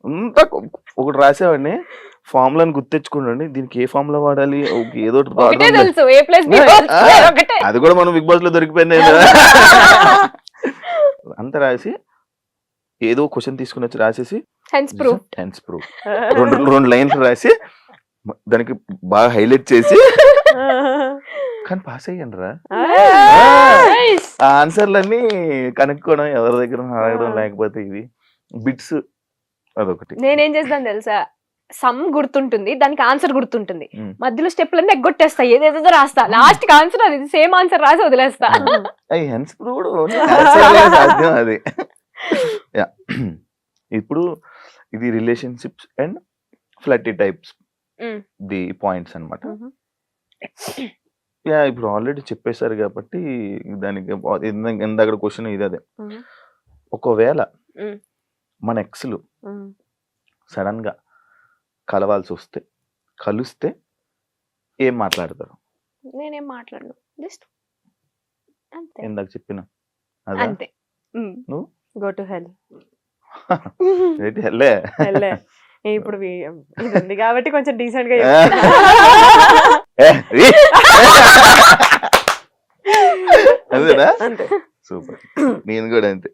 అంతా ఒకటి రాసేవాడిని, ఫార్ములాని గుర్తెచ్చుకోండి, దీనికి ఏ ఫార్ములా వాడాలి, ఏదో అది కూడా మనం బిగ్ బాస్ లో దొరికిపోయింది. అంత రాసి ఏదో క్వశ్చన్ తీసుకుని వచ్చి రాసేసి హెన్స్ ప్రూవ్ 2 లైన్స్ రాసి దానికి బాగా హైలైట్ చేసి కానీ పాస్ అయ్యాను రా. ఆ ఆన్సర్లన్నీ కనుక్కోవడం, ఎవరి దగ్గర అడగడం, లేకపోతే ఇవి బిట్స్ అదొకటి. నేనేం చేస్తాను తెలుసా, సమ్ గుర్తుంటుంది, దానికి ఆన్సర్ గుర్తుంటుంది, మధ్యలో స్టెప్లన్నీ ఎగ్గొట్టేస్తా, ఏదేదో రాస్తా, లాస్ట్ కి ఆన్సర్ అది సేమ్ ఆన్సర్ రాసి వదిలేస్తా. హెన్స్ ప్రూవ్డ్ సాధ్యం అది. ఇప్పుడు ఇది relationships and flirty types Mm. The points అన్నమాట. Mhm. యా ఇప్పుడు ఆల్రెడీ చెప్పేశారు కాబట్టి దానికి ఇందాక క్వశ్చన్ ఇది అదే. Mhm. ఒకవేళ Mm. మన ఎక్స్లు Mhm. సడన్ గా కలవాల్సి వస్తే కలిస్తే ఏం మాట్లాడతారు? నేనేం మాట్లాడను, జస్ట్ అంతే ఇందాక చెప్పిన అదా అంతే. నువ్వు Go to hell. ఏంటి హెల్లే హెల్లే. ఇప్పుడు ఇది ఉంది కాబట్టి కొంచెం డీసెంట్ గా ఏ, ఈ. అదేనా అంతే. సూపర్. నేను కూడా అంతే.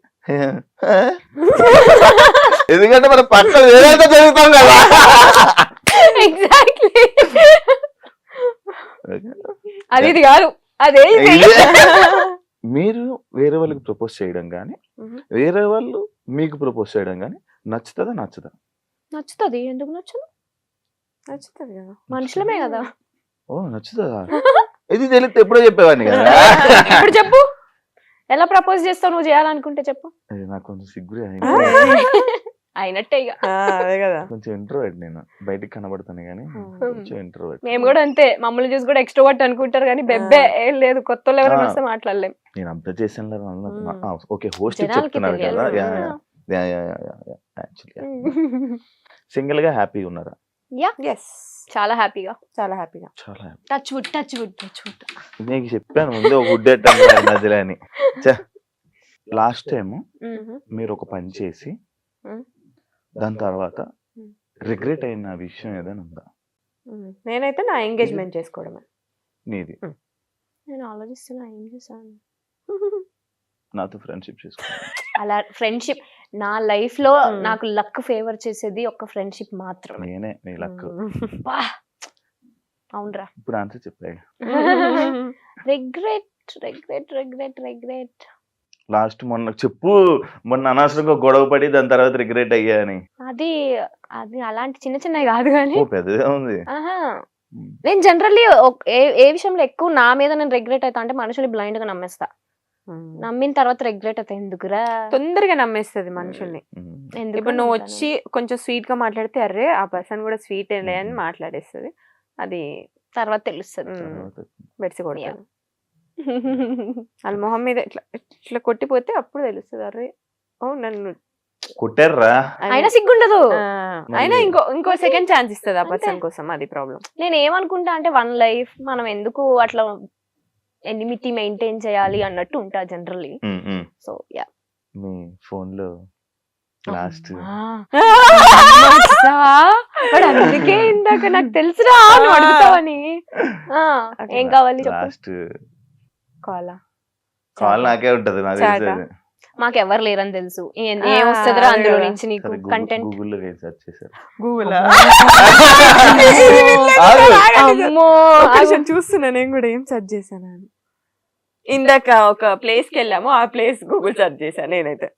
ఎందుకంటే మన పక్కన వేరేంత జరుగుతాం కదా. ఎగ్జాక్ట్లీ అది ఇది కాదు అదే ఇది. మీరు వేరే వాళ్ళకి ప్రపోజ్ చేయడం కానీ వేరే వాళ్ళు మీకు ప్రపోజ్ చేయడం కానీ నచ్చుతుందా నచ్చదా? నచ్చుతుంది, ఎందుకు నచ్చదు, నచ్చుతుంది కదా. మనుషులమే కదా. ఓ నచ్చుతుందా? ఇది తెలిస్తే ఎప్పుడో చెప్పేవాడిని కదా. ఇప్పుడు చెప్పు, ఎలా ప్రపోజ్ చేస్తావు నువ్వు చేయాలనుకుంటే చెప్పు. అది నాకు కొంచెం సిగ్గురే అయినట్టే ఇక. అదే కదా. కొంచెం ఇంట్రోవర్ట్ నేను, బయటికి కనబడతాను కానీ కొంచెం ఇంట్రోవర్ట్. మేము కూడా అంతే, మమ్మల్ని చూసి కూడా ఎక్స్ట్రోవర్ట్ అనుకుంటారు కానీ బెబ్బే ఏం లేదు, కొత్త వాళ్ళు ఎవరైనా వస్తే మాట్లాడలేం. నేను అబ్జర్వ్ చేసాను. ఓకే హోస్ట్ జనాలకి చెప్తున్నారు కదా. తెలియాలి. యాక్చువల్లీ సింగిల్ గా హ్యాపీగా ఉన్నారా? ఎస్, చాలా హ్యాపీగా, చాలా హ్యాపీగా. చాలా happy. Touch wood touch wood touch wood. నీకు చెప్పాను ముందే ఒక గుడ్ మధ్యలో అని. లాస్ట్ టైం మీరు ఒక పని చేసి దాని తర్వాత రిగ్రెట్ అయిన విషయం ఏదైనా ఉందా? నేనైతే నా ఎంగేజ్మెంట్ చేసుకోవడమే. నీది? నేను ఆలోచిస్తున్నా ఏం చేశాను. నాతో ఫ్రెండ్షిప్ చేసుకున్నాను. అలా ఫ్రెండ్షిప్ నా లైఫ్ లో నాకు లక్ ఫేవర్ చేసేది ఒక ఫ్రెండ్షిప్ మాత్రమే. నేనే నీ లక్. బా, అవునరా. ఇప్పుడు ఆన్సర్ చెప్పాయి. Regret regret regret regret last మొన్న చెప్పు, మొన్న అనవసరంగా గొడవ పడి దాని తర్వాత రిగ్రెట్ అయ్యా అని. అది అది అలాంటి చిన్న చిన్నవి కాదు కానీ ఓ పెద్దదే ఉంది. నేను జనరల్లీ ఏ విషయంలో ఎక్కువ నా మీద నేను రిగ్రెట్ అవుతా అంటే మనుషులు బ్లైండ్ గా నమ్మేస్తా. నమ్మిన తర్వాత రిగ్రెట్ అవుతా, ఎందుకురా. తొందరగా నమ్మేస్తుంది మనుషుల్ని. ఎందుకు ఇప్పుడు నువ్వు నమ్ముతాను? వచ్చి కొంచెం స్వీట్ గా మాట్లాడితే అరే ఆ పర్సన్ కూడా స్వీట్ లే అని మాట్లాడేస్తుంది. అది తర్వాత తెలుస్తుంది. బెడిసి కొడతాను. వాళ్ళ మొహం మీద ఇట్లా ఇట్లా కొట్టిపోతే అప్పుడు తెలుస్తుంది అరే ఓ నన్ను కొట్టారా. అయినా సిగ్గుండదు. అయినా ఇంకో సెకండ్ ఛాన్స్ ఇస్తుంది ఆ పర్సన్ కోసం. అది ప్రాబ్లం. నేను ఏమనుకుంటా అంటే వన్ లైఫ్ మనం ఎందుకు అట్లా ఎనిమిటీ మెయింటైన్ చేయాలి అన్నట్టు ఉంటా జనరల్లీ. సో యా, మీ ఫోన్ లో లాస్ట్ అందుకే ఇందాక నాకు తెలుసురా నువ్వు అడుగుతావని. ఏం కావాలి చెప్పు. లాస్ట్ కాల్ నాకే ఉంటది. నాకు తెలిసేది మాకెవరు లేరని తెలుసు. ఏం వస్తుందిరా అందులో నుంచి నీకు కంటెంట్. గూగుల్లో సెర్చ్ చేశారు. గూగుల్ అమ్మో చూస్తున్నా నేను కూడా ఏం సెర్చ్ చేశాను అని. ఇందాక ఒక ప్లేస్ కి వెళ్ళాము, ఆ ప్లేస్ గూగుల్ సెర్చ్ చేశాను నేనైతే.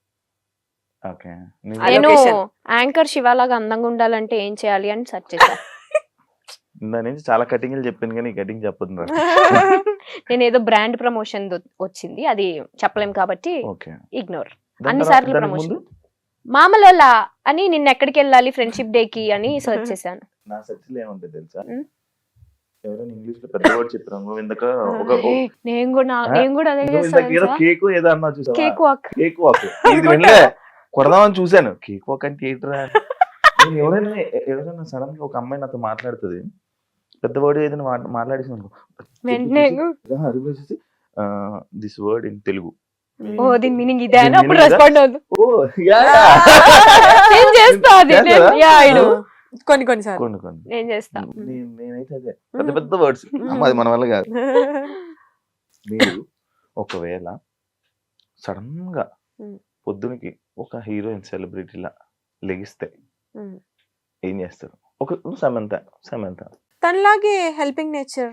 ఓకే నేను యాంకర్ శివలాగా అందంగా ఉండాలంటే ఏం చేయాలి అని సెర్చ్ చేశా. దాని నుంచి చాలా కటింగ్లు చెప్పింది కానీ కటింగ్ చెప్పదు. నేను ఏదో బ్రాండ్ ప్రమోషన్ వచ్చింది, అది చెప్పలేం కాబట్టి ఓకే ఇగ్నోర్. అన్ని సార్లు ప్రమోషన్ మామూలు అని నిన్న ఎక్కడికి వెళ్ళాలి ఫ్రెండ్షిప్ డే కి అని సెర్చ్ చేశాను. నా సెర్చ్ లో ఏముంటుంది తెలుసా? ఎవరైనా ఇంగ్లీష్ లో పెద్ద వర్డ్ చెప్పారు. ఇందాక నేను కూడా అదే చేస్తాను. కేక్ ఏదో అన్నా చూసావా? Cake walk. కేక్ వాక్ ఇది వినలే, కొడదామని చూశాను. కేక్ వాక్ అంటే ఏంట్రా? ఎవరైనా సడన్ గా ఒక అమ్మాయి నాతో మాట్లాడుతుంది, పెద్ద వర్డ్ ఏదైనా మాట్లాడేసి దిస్ వర్డ్ ఇన్ తెలుగు. ఓ దీని మీనింగ్ ఇదే అని అప్పుడు రెస్పాండ్ అవుతుంది. కొన్ని నేను చేస్తా. నేనైతే అదే పెద్ద పెద్ద వర్డ్స్ అది మన వల్ల కాదు. మీరు ఒకవేళ సడన్ గా పొద్దునకి ఒక హీరోయిన్ సెలబ్రిటీలా లెగిస్తే ఏం చేస్తారు? ఒక సమంత తనలాగే హెల్పింగ్ నేచర్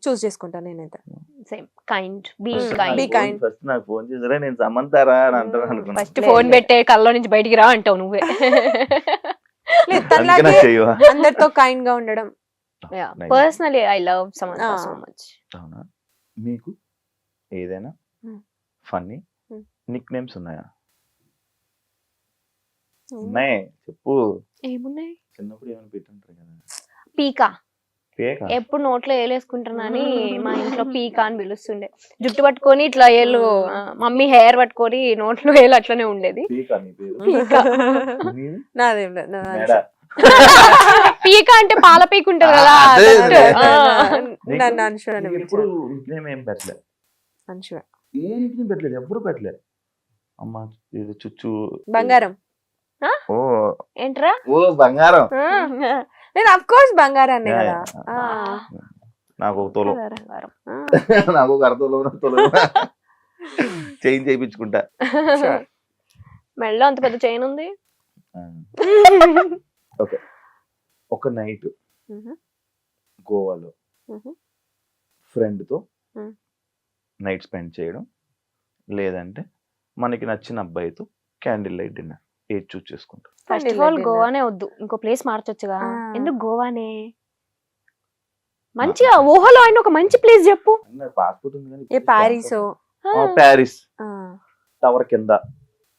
చూస్ చేసుకుంటాను నేనైతే. Same kind, be kind. First నాకు ఫోన్ చేసారా నేను సమంతారా అని అంటాను అనుకున్నా. ఫస్ట్ ఫోన్ పెట్టే కల్లో నుంచి బయటికి రా అంటావు నువ్వే. అందరితో కైండ్ గా ఉండడం. Personally I love Samantha so much. అవునా? మీకు ఏదైనా ఫన్నీ నిక్ నేమ్స్ ఉన్నాయా? ఉన్నాయి చెప్పు. ఏమున్నాయి? చిన్నప్పుడు ఏమైనా పెట్టుంటారు కదా. పీకా. పేక. ఎప్పుడు నోట్లో ఏలేసుకుంటున్నాని మా ఇంట్లో పీకా అని పిలుస్తుండే. జుట్టు పట్టుకొని ఇట్లా ఏళ్ళు మమ్మీ హెయిర్ పట్టుకొని నోట్లో ఏలు అట్లనే ఉండేది. పీక నీ పేరు. పీకా. నీది? నాదేం లేదు, మెడ. పీకా అంటే పాల పీక ఉంటది కదా. అదే, జుట్టు. అదే. ఆ. నన్ను అంశు అని ఎప్పుడు నిక్నేమ్ ఏం పెట్టలే. అంశు ఏ నిక్నేమ్ పెట్టలేదు, ఎవ్వరు పెట్టలే. అమ్మ ఇది చుచ్చు. బంగారం. ఓ ఏంట్రా? ఓ బంగారం. నేను అఫ్ కోర్స్ బంగారాన్ని కదా. నాకు ఒక తోలం. బంగారం. నాకు ఒక అర్ధతోలం చైన్ చేయించుకుంటా. మెడలో అంత పెద్ద చైన్ ఉంది. ఓకే, ఒక నైట్ గోవాలో ఫ్రెండ్తో నైట్ స్పెండ్ చేయడం, లేదంటే మనకి నచ్చిన అబ్బాయితో క్యాండిల్ లైట్ డిన్నర్, ఏది చూస్ చేసుకుంటాం? ఫస్ట్ ఆఫ్ ఆల్ గోవానే వద్దు, ఇంకో ప్లేస్ మార్చొచ్చుగా. ఎందుకు గోవానే? మంచిగా ఊహలో అయిన ఒక మంచి ప్లేస్ చెప్పు. పాస్పోర్ట్ ఉంది కానీ ఏ ప్యారిస్, ప్యారిస్ టవర్ కింద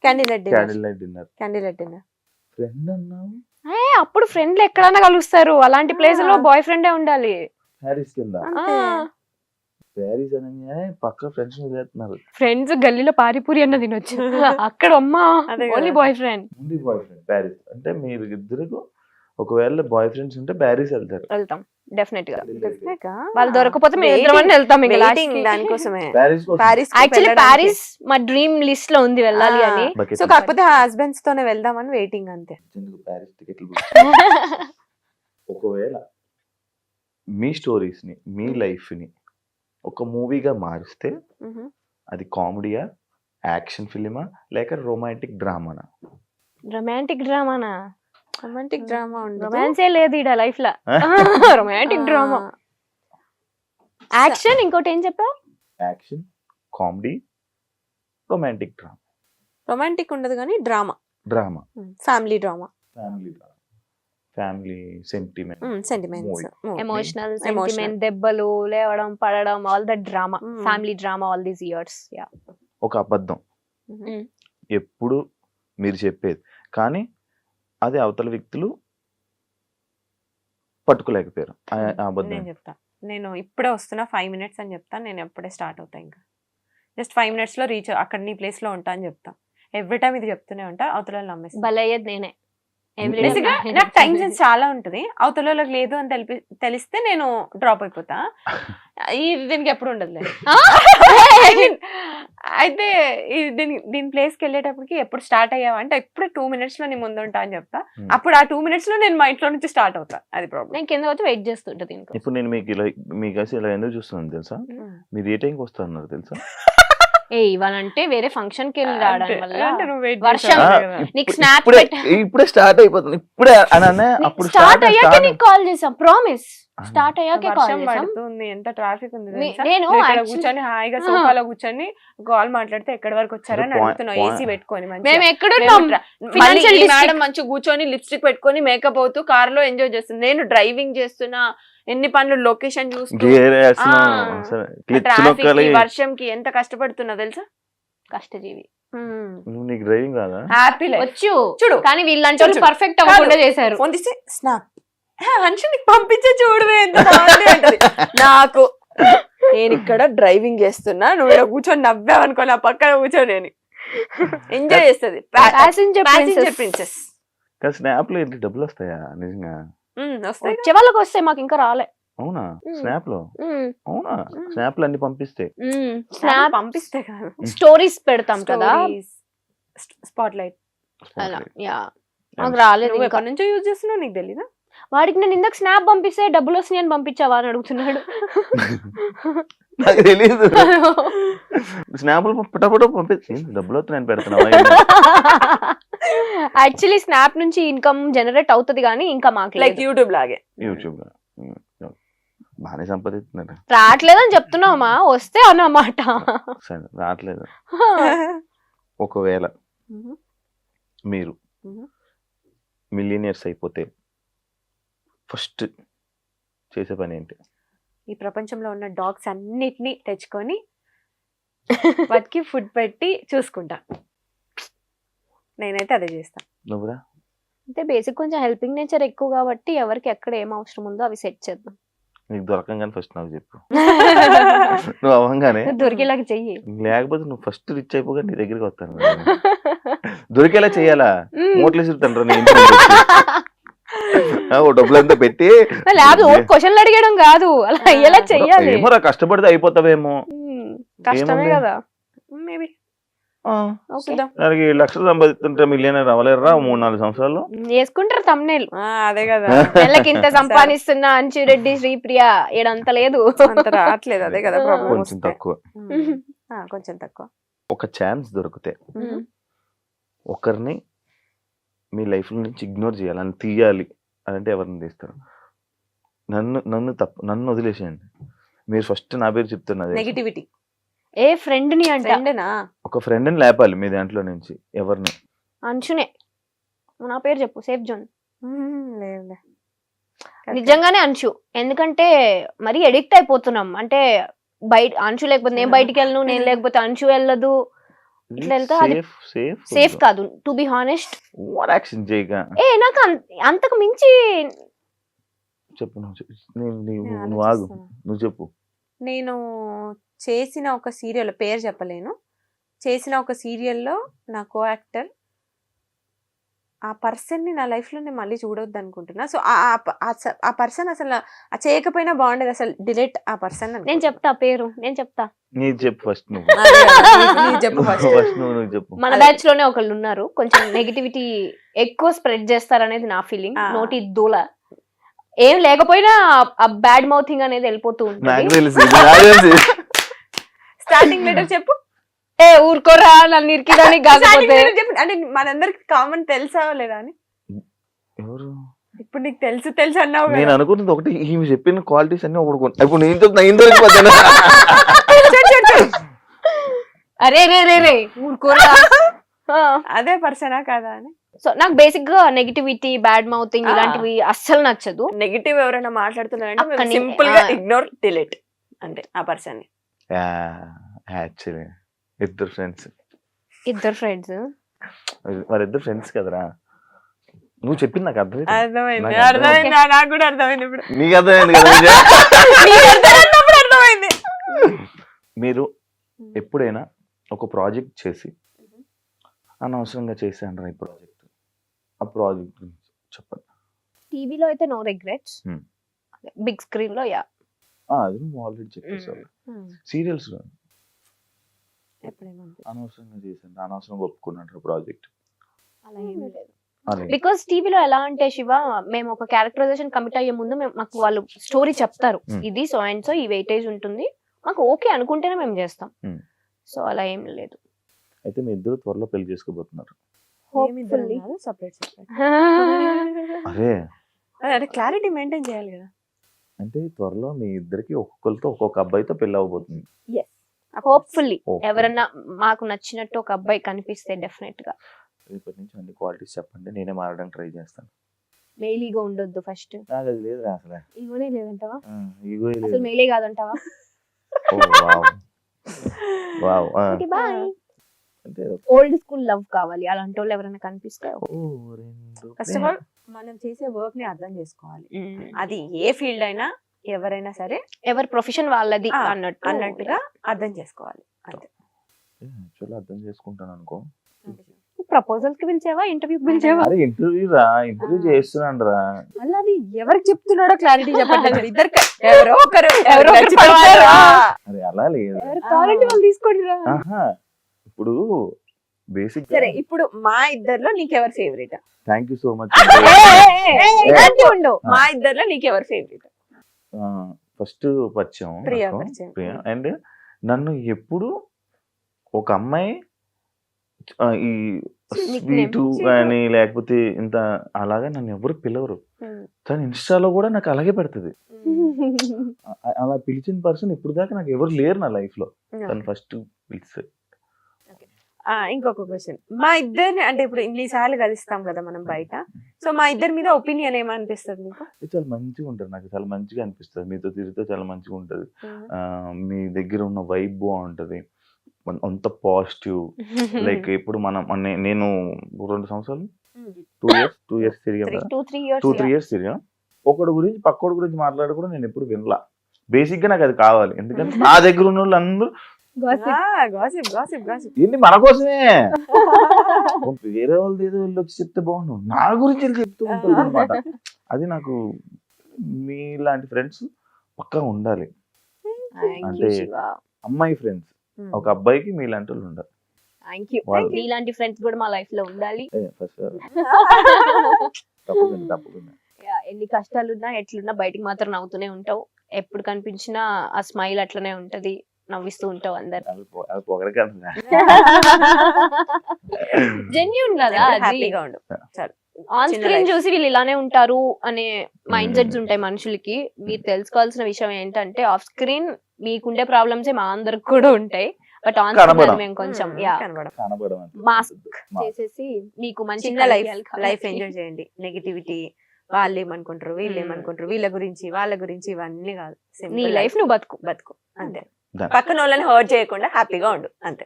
candle light candle light dinner. Candle light dinner. Friend అన్నావు, అప్పుడు ఫ్రెండ్లు ఎక్కడైనా కలుస్తారు. అలాంటి ప్లేస్ లో బాయ్ ఫ్రెండే ఉండాలి. ప్యారిస్ కింద. అంతే. ప్యారిస్ అనగానే పక్క ఫ్రెండ్స్ వదిలేస్తున్నారు. ఫ్రెండ్స్ గల్లీలో పారిపూరి అన్న తినొచ్చు, అక్కడ అమ్మా అదే ఓన్లీ కదా. Boy friend. ఉంది బాయ్ ఫ్రెండ్. ప్యారిస్ అంటే మీరు ఇద్దరు ఒకవేళ బాయ్ ఫ్రెండ్స్ ఉంటే ప్యారిస్ వెళ్తారు. వెళ్తాం డెఫినెట్ గా. Definitely గా. వాళ్ళు దొరకపోతే మేము ఇద్దరం అన్న వెళ్తాం. ఇంకా Waiting last కి. దానికోసమే. ప్యారిస్ కోసం. ప్యారిస్ యాక్చువల్లీ ప్యారిస్ మా డ్రీమ్ లిస్ట్ లో ఉంది వెళ్ళాలి అని. Bucket so list. కాకపోతే హస్బెండ్స్ తోనే వెళ్దామని వెయిటింగ్ అంతే. ఎందుకు ప్యారిస్ టికెట్లు బుక్ ఒకవేళ మీ స్టోరీస్ ని, మీ లైఫ్ ని ఒక మూవీగా మారిస్తే అది కామెడీయా, యాక్షన్ ఫిలిమా, లేక రొమాంటిక్ డ్రామానా? రొమాంటిక్ డ్రామానా? రొమాంటిక్ డ్రామా ఉండదు. రొమాన్సే లేదు ఈడ లైఫ్ లా. Romantic drama. యాక్షన్, ఇంకోటి ఏం చెప్పావు? Action, comedy, romantic drama. Romantic ఉండదు కానీ drama, drama, family drama, family drama, family sentiment, sentiments, emotional sentiment, దెబ్బలు, లేవడం, పడడం, all the drama, family drama all these years. Yeah. ఒక అబద్ధం ఎప్పుడు మీరు చెప్పేది, కానీ అది అవతల వ్యక్తులు పట్టుకోలేకపోయారు. ఆ అబద్ధం నేను చెప్తా. నేను ఇప్పుడే వస్తున్నా 5 minutes అని చెప్తా. నేను ఎప్పుడే స్టార్ట్ అవుతా. ఇంకా జస్ట్ 5 minutes లో రీచ్ అక్కడ నీ ప్లేస్ లో ఉంటా అని చెప్తా. ఎవ్రీ టైం ఇది చెప్తూనే ఉంటా. అవతల నమ్మేస్తా. బలయ్యేది నేనే. బేసిక్గా నాకు టైం సెన్స్ చాలా ఉంటుంది. అవతల వాళ్ళకి లేదు అని తెలిస్తే నేను డ్రాప్ అయిపోతా. దీనికి ఎప్పుడు ఉండదులే. అయితే దీని ప్లేస్కి వెళ్ళేటప్పటికి ఎప్పుడు స్టార్ట్ అయ్యావా అంటే ఎప్పుడు 2 minutes లో నీ ముందు ఉంటా అని చెప్తా. అప్పుడు ఆ 2 minutes లో నేను మా ఇంట్లో నుంచి స్టార్ట్ అవుతా. అది ప్రాబ్లం. నేను కింద వచ్చి వెయిట్ చేస్తుంటా దీనికి. ఇప్పుడు నేను మీకు ఇలా మీకేసి ఇలా ఎందుకు చూస్తున్నాను తెలుసా? మీరు ఏ టైంకి వస్తున్నారు తెలుసా? ఇవాళంటే వేరే ఫంక్షన్ కి వెళ్ళి రావడం వల్ల వర్షం నీకు స్నాప్ ఇప్పుడే స్టార్ట్ అయిపోతుంది. ఇప్పుడే అననే అప్పుడు స్టార్ట్ అయ్యాకే నీకు కాల్ చేసాం. ప్రామిస్, స్టార్ట్ అయ్యాకే కాల్ వర్షం చేసాం. పడుతుంది. ఎంత ట్రాఫిక్ ఉంది తెలుసా? నేను నువ్వు ఇక్కడ actually- కూర్చొని హాయిగా సోఫాలో కూర్చొని కాల్ మాట్లాడితే ఎక్కడి వరకు వచ్చారని అడుగుతున్నావు. ఏసీ పెట్టుకొని మేము ఎక్కడున్నాం? ఫైనాన్షియల్ మేడం మంచిగా కూర్చొని లిప్స్టిక్ పెట్టుకొని మేకప్ అవుతూ కార్ లో ఎంజాయ్ చేస్తుంది. నేను డ్రైవింగ్ చేస్తున్నా, ఎన్ని పనులు లొకేషన్ చూస్తూ, ట్రాఫిక్ కి, వర్షం కి ఎంత కష్టపడుతున్నా తెలుసా? కష్టజీవి. నీకు డ్రైవింగ్ రాదా? హ్యాపీ వచ్చు చూడు. కానీ వీళ్ళంటే చూడు. పర్ఫెక్ట్ అవ్వకుండా చేశారు. ఫోన్ తీస్తే స్నాప్ హన్షు నీకు పంపించే చూడవే ఎంత బాగుంది అంటది. నాకు నేను ఇక్కడ డ్రైవింగ్ చేస్తున్నా, నువ్వు ఇక్కడ కూర్చొని నవ్వావనుకో నా పక్కన కూర్చొని నేను ఎంజాయ్ చేస్తుంది. Passenger princess. కానీ స్నాప్ లో ఏంటి డబ్బులు వస్తాయా నిజంగా? వస్తాయి. వచ్చే వాళ్ళకి వస్తే మాకు ఇంకా రాలే. అవునా? స్నాప్ లో? అవునా? స్నాప్ లో అన్ని పంపిస్తే స్నాప్ పంపిస్తే కాదు, స్టోరీస్ పెడతాం కదా, స్పాట్ లైట్ అలా. యా, మాకు రాలేదు. నువ్వు ఇంకా ఎప్పటి నుంచో యూజ్ చేస్తున్నావు, నీకు తెలీదా? వాడికి నేను ఇందాక స్నాప్ పంపిస్తే డబ్బులు వస్తున్నాయి అని పంపించావా అని అడుగుతున్నాడు. నాకు తెలియదు. స్నాప్లు పుట్టపుట పంపించి డబ్బులు వస్తున్నాయని పెడుతున్నావా? యాక్చువల్లీ స్నాప్ నుంచి ఇన్కమ్ జనరేట్ అవుతుంది కానీ ఇంకా మాకు లైక్ యూట్యూబ్ లాగే. యూట్యూబ్ లో బాగానే సంపాదిస్తున్నారు. రావట్లేదని చెప్తున్నావా? వస్తే అన్నమాట. సరే రావట్లేదు. ఒకవేళ మీరు మిలియనియర్స్ అయిపోతే ఫస్ట్ చేసే పని ఏంటి? ఈ ప్రపంచంలో ఉన్న డాగ్స్ అన్నిటినీ తెచ్చుకొని వాటికి ఫుడ్ పెట్టి చూసుకుంటా. నేనైతే అదే చేస్తా. నువ్వురా అంటే బేసిక్ కొంచెం హెల్పింగ్ నేచర్ ఎక్కువ కాబట్టి ఎవరికి ఎక్కడ ఏం అవసరం ఉందో అవి సెట్ చేద్దాం. నీకు దొరకంగానే ఫస్ట్ నాకు చెప్పు. నువ్వు అవ్వంగానే దొరికేలాగా చెయ్యి. లేకపోతే నువ్వు ఫస్ట్ రిచ్ అయిపోగా నీ దగ్గరికి వస్తాను. దొరికేలా చెయ్యాలా? మోట్లేసి తండ్రి నీ ఇంట్లో ఓ డబ్బులంతా పెట్టి క్వశ్చన్లు అడిగడం కాదు, అలా అయ్యేలా చెయ్యాలి. ఏమోరా కష్టపడితే అయిపోతావేమో. కష్టమే కదా. మేబీ దానికి లక్షలు సంపాదిస్తుంటే మిలియనర్ అవ్వలేరురా 3-4 సంవత్సరాల్లో. వేసుకుంటారు తమ్నేల్. అదే కదా. నెలకి ఇంత సంపాదిస్తున్నా అంచురెడ్డి శ్రీప్రియ ఏడంత లేదు, అంత రావట్లేదు. అదే కదా ప్రాబ్లం. కొంచెం తక్కువ. కొంచెం తక్కువ. ఒక ఛాన్స్ దొరికితే ఒకరిని మీ లైఫ్ నుంచి ఇగ్నోర్ చేయాలి అని తీయాలి అంటే ఎవరిని తీస్తారు? నన్ను వదిలేసేయండి. మీరు ఫస్ట్ నా పేరు చెప్తున్నది నెగిటివిటీ. ఏ ఫ్రెండ్ ని అంటే ఒక ఫ్రెండ్ ని లేపాలి మీ దాంట్లో నుంచి. ఎవరిని? అంచునే. నా పేరు చెప్పు, సేఫ్ జోన్. లేదు నిజంగానే అంచు. ఎందుకంటే మరీ ఎడిక్ట్ అయిపోతున్నాం. అంటే బయట అంచు లేకపోతే నేను బయటికి వెళ్ళను, నేను లేకపోతే అంచు వెళ్ళదు. ఇట్లా వెళ్తే అది సేఫ్ కాదు. టు బి హానెస్ట్ నాకు అంతకు మించి చెప్పు. నువ్వు ఆగు, నువ్వు చెప్పు. నేను చేసిన ఒక సీరియల్ పేరు చెప్పలేను, చేసిన ఒక సీరియల్లో నా కో యాక్టర్ ఆ పర్సన్ ని నా లైఫ్ లో నేను మళ్ళీ చూడొద్దు అనుకుంటున్నా. సో ఆ పర్సన్ అసలు చేయకపోయినా బాగుండేది, అసలు డిలీట్ ఆ పర్సన్. నేను చెప్తా పేరు, నేను చెప్తా. చెప్పు ఫస్ట్ నువ్వు. మన బ్యాచ్ లోనే ఒకళ్ళు ఉన్నారు, కొంచెం నెగిటివిటీ ఎక్కువ స్ప్రెడ్ చేస్తారనేది నా ఫీలింగ్. నోటి దూల ఏం లేకపోయినా ఆ బ్యాడ్ మౌథింగ్ అనేది వెళ్ళిపోతూ ఉంటుంది. స్టార్టింగ్ లెటర్ చెప్పు. ఏ ఊరుకోరా నన్ను ఇరికిదానికి కాకపోతే. అంటే మనందరికి కామన్ తెలుసా లేదా అని. ఎవరు ఇప్పుడు నీకు తెలుసు అన్నావు. నేను అనుకున్నది ఒకటి, ఈమె చెప్పిన క్వాలిటీస్ అన్ని ఒకటి. ఇప్పుడు నేను చెప్తున్నా అరే రే రే రే ఊరుకోరా. అదే పర్సనా కాదా అని. సో నాకు బేసిక్ గా నెగిటివిటీ, బ్యాడ్ మౌతింగ్ ఇలాంటివి అస్సలు నచ్చదు. నెగిటివ్ ఎవరైనా మాట్లాడుతున్నారంటే సింపుల్ గా ఇగ్నోర్, డిలీట్ అంటే ఆ పర్సన్ ని. యాక్చువల్లీ ఇద్దరు ఫ్రెండ్స్ వారిద్దరు ఫ్రెండ్స్ కదరా. నువ్వు చెప్పింది నాకు అర్థమైంది. నాకు కూడా అర్థమైంది. ఇప్పుడు నీకు అర్థమైంది కదా. అర్థమైంది. మీరు ఎప్పుడైనా ఒక ప్రాజెక్ట్ చేసి అనవసరంగా చేశాను ఈ ప్రాజెక్ట్, ఆ ప్రాజెక్ట్ గురించి చెప్పండి. టీవీలో అయితే నో రిగ్రెట్స్, బిగ్ స్క్రీన్ లో యా అది నువ్వు ఆల్రెడీ చెప్పేసావు. సీరియల్స్ లో అనవసరంగా చేశాను, అనవసరంగా ఒప్పుకున్నాడు ప్రాజెక్ట్. అలా ఏమీ లేదు. బికాస్ టీవీలో ఎలా అంటే శివ, మేము ఒక క్యారెక్టరైజేషన్ కమిట్ అయ్యే ముందు మాకు వాళ్ళు స్టోరీ చెప్తారు, ఇది సో అండ్ సో ఈ వెయిటేజ్ ఉంటుంది, మాకు ఓకే అనుకుంటేనే మేము చేస్తాం. సో అలా ఏం లేదు. అయితే మీ ఇద్దరు త్వరలో పెళ్లి చేసుకోబోతున్నారు. అరే క్లారిటీ మెయింటైన్ చేయాలి కదా. అంటే త్వరలో మీ ఇద్దరికి ఒక్కొక్కరితో ఒక్కొక్క అబ్బాయితో పెళ్లి అవబోతుంది. హోప్ఫుల్లీ ఎవరన్నా మాకు నచ్చినట్టు ఒక అబ్బాయి కనిపిస్తే డెఫినెట్ గా. రేపటి నుంచి అన్ని క్వాలిటీస్ చెప్పండి, నేనే మారడానికి ట్రై చేస్తాను. మెయిలీగా ఉండొద్దు ఫస్ట్. నాకు అది లేదు అసలు. ఈగోనే లేదంటావా? ఈగో లేదు. అసలు మెయిలే కాదంటావా? వావ్. బాయ్. అంటే ఓల్డ్ స్కూల్ లవ్ కావాలి, అలాంటి వాళ్ళు ఎవరైనా కనిపిస్తే. ఫస్ట్ ఆఫ్ ఆల్ మనం చేసే వర్క్ ని అర్థం చేసుకోవాలి. అది ఏ ఫీల్డ్ అయినా, ఎవరైనా సరే, ఎవరి ప్రొఫెషన్ వాళ్ళది అన్నట్టుగా అర్థం చేసుకోవాలి. అంతే. యాక్చువల్లీ అర్థం చేసుకుంటాను అనుకో. ప్రపోజల్ కి పిలిచావా, ఇంటర్వ్యూ పిలిచావా? అరే ఇంటర్వ్యూ రా, ఇంటర్వ్యూ చేస్తున్నాను రా. మళ్ళీ అది ఎవరికి చెప్తున్నాడో క్లారిటీ చెప్పండి. ఇద్దరు ఎవరో ఒకరు అరే అలా లేదు, కావాలంటే వాళ్ళు తీసుకోండి రా. ఇప్పుడు బేసిక్ సరే, ఇప్పుడు మా ఇద్దర్లో నీకెవరు favourite? Thank you so much. మా ఇద్దర్లో నీకెవరు ఫేవరెట్? ఫస్ట్ పరిచయం. అండ్ నన్ను ఎప్పుడు ఒక అమ్మాయి ఈ స్వీటు కానీ లేకపోతే ఇంత అలాగా నన్ను ఎవరు పిలవరు. తను ఇన్స్టాలో కూడా నాకు అలాగే పెడుతుంది. అలా పిలిచిన పర్సన్ ఇప్పుడు దాకా నాకు ఎవరు లేరు నా లైఫ్ లో. తను ఫస్ట్ పిలిస్తే. ఇంకొక క్వశ్చన్, మా ఇద్దరిని అంటే ఇప్పుడు ఇన్నిసార్లు కలుస్తాం కదా మనం బయట, సో మా ఇద్దరి మీద ఒపీనియన్ ఏమనిపిస్తుంది నీకు? చాలా మంచిగా ఉంటుంది, నాకు చాలా మంచిగా అనిపిస్తుంది. మీతో తిరిగితే చాలా మంచిగా ఉంటది. మీ దగ్గర ఉన్న వైబ్ బాగుంటది, అంత పాజిటివ్. లైక్ ఇప్పుడు నేను 2 సంవత్సరాలు టూ ఇయర్స్ తిరిగాం కదా, 2-3 years 2-3 years తిరిగాం. ఒకటి గురించి పక్కోడి గురించి మాట్లాడి కూడా నేను ఎప్పుడు వినలా. బేసిక్ గా నాకు అది కావాలి, ఎందుకంటే నా దగ్గర ఉన్న వాళ్ళు అందరూ ఏంటి మన కోసమే, వేరే వాళ్ళది ఏదో వెళ్ళి వచ్చి చెప్తే బాగుండు, నా గురించి వెళ్ళి చెప్తూ ఉంటారు అనమాట. అది నాకు మీలాంటి ఫ్రెండ్స్ పక్కా ఉండాలి. అంటే అమ్మాయి ఫ్రెండ్స్, ఒక అబ్బాయికి మీలాంటి వాళ్ళు ఉండాలి. ఇలాంటి ఫ్రెండ్స్ కూడా మా లైఫ్ లో ఉండాలి. తప్పకుండా. ఎన్ని కష్టాలున్నా ఎట్లున్నా బయటికి మాత్రం నవ్వుతూనే ఉంటావు. ఎప్పుడు కనిపించినా ఆ స్మైల్ అట్లనే ఉంటది, నవ్విస్తూ ఉంటావు అందరు. జెన్యూన్ కదా అది. ఆన్ స్క్రీన్ చూసి వీళ్ళు ఇలానే ఉంటారు అనే మైండ్ సెట్స్ ఉంటాయి మనుషులకి. మీరు తెలుసుకోవాల్సిన విషయం ఏంటంటే ఆఫ్ స్క్రీన్ మీకుండే ప్రాబ్లమ్స్ మా అందరికి కూడా ఉంటాయి, బట్ ఆన్ స్క్రీన్ మేము కొంచెం మాస్క్ చేసేసి మీకు మంచి లైఫ్ ఎంజాయ్ చేయండి. నెగిటివిటీ వాళ్ళు ఏమనుకుంటారు, వీళ్ళు ఏమనుకుంటారు, వీళ్ళ గురించి వాళ్ళ గురించి ఇవన్నీ కాదు. నీ లైఫ్ నువ్వు బతుకు అంతే. పక్కన వాళ్ళని హర్ట్ చేయకుండా హ్యాపీగా ఉండు అంతే.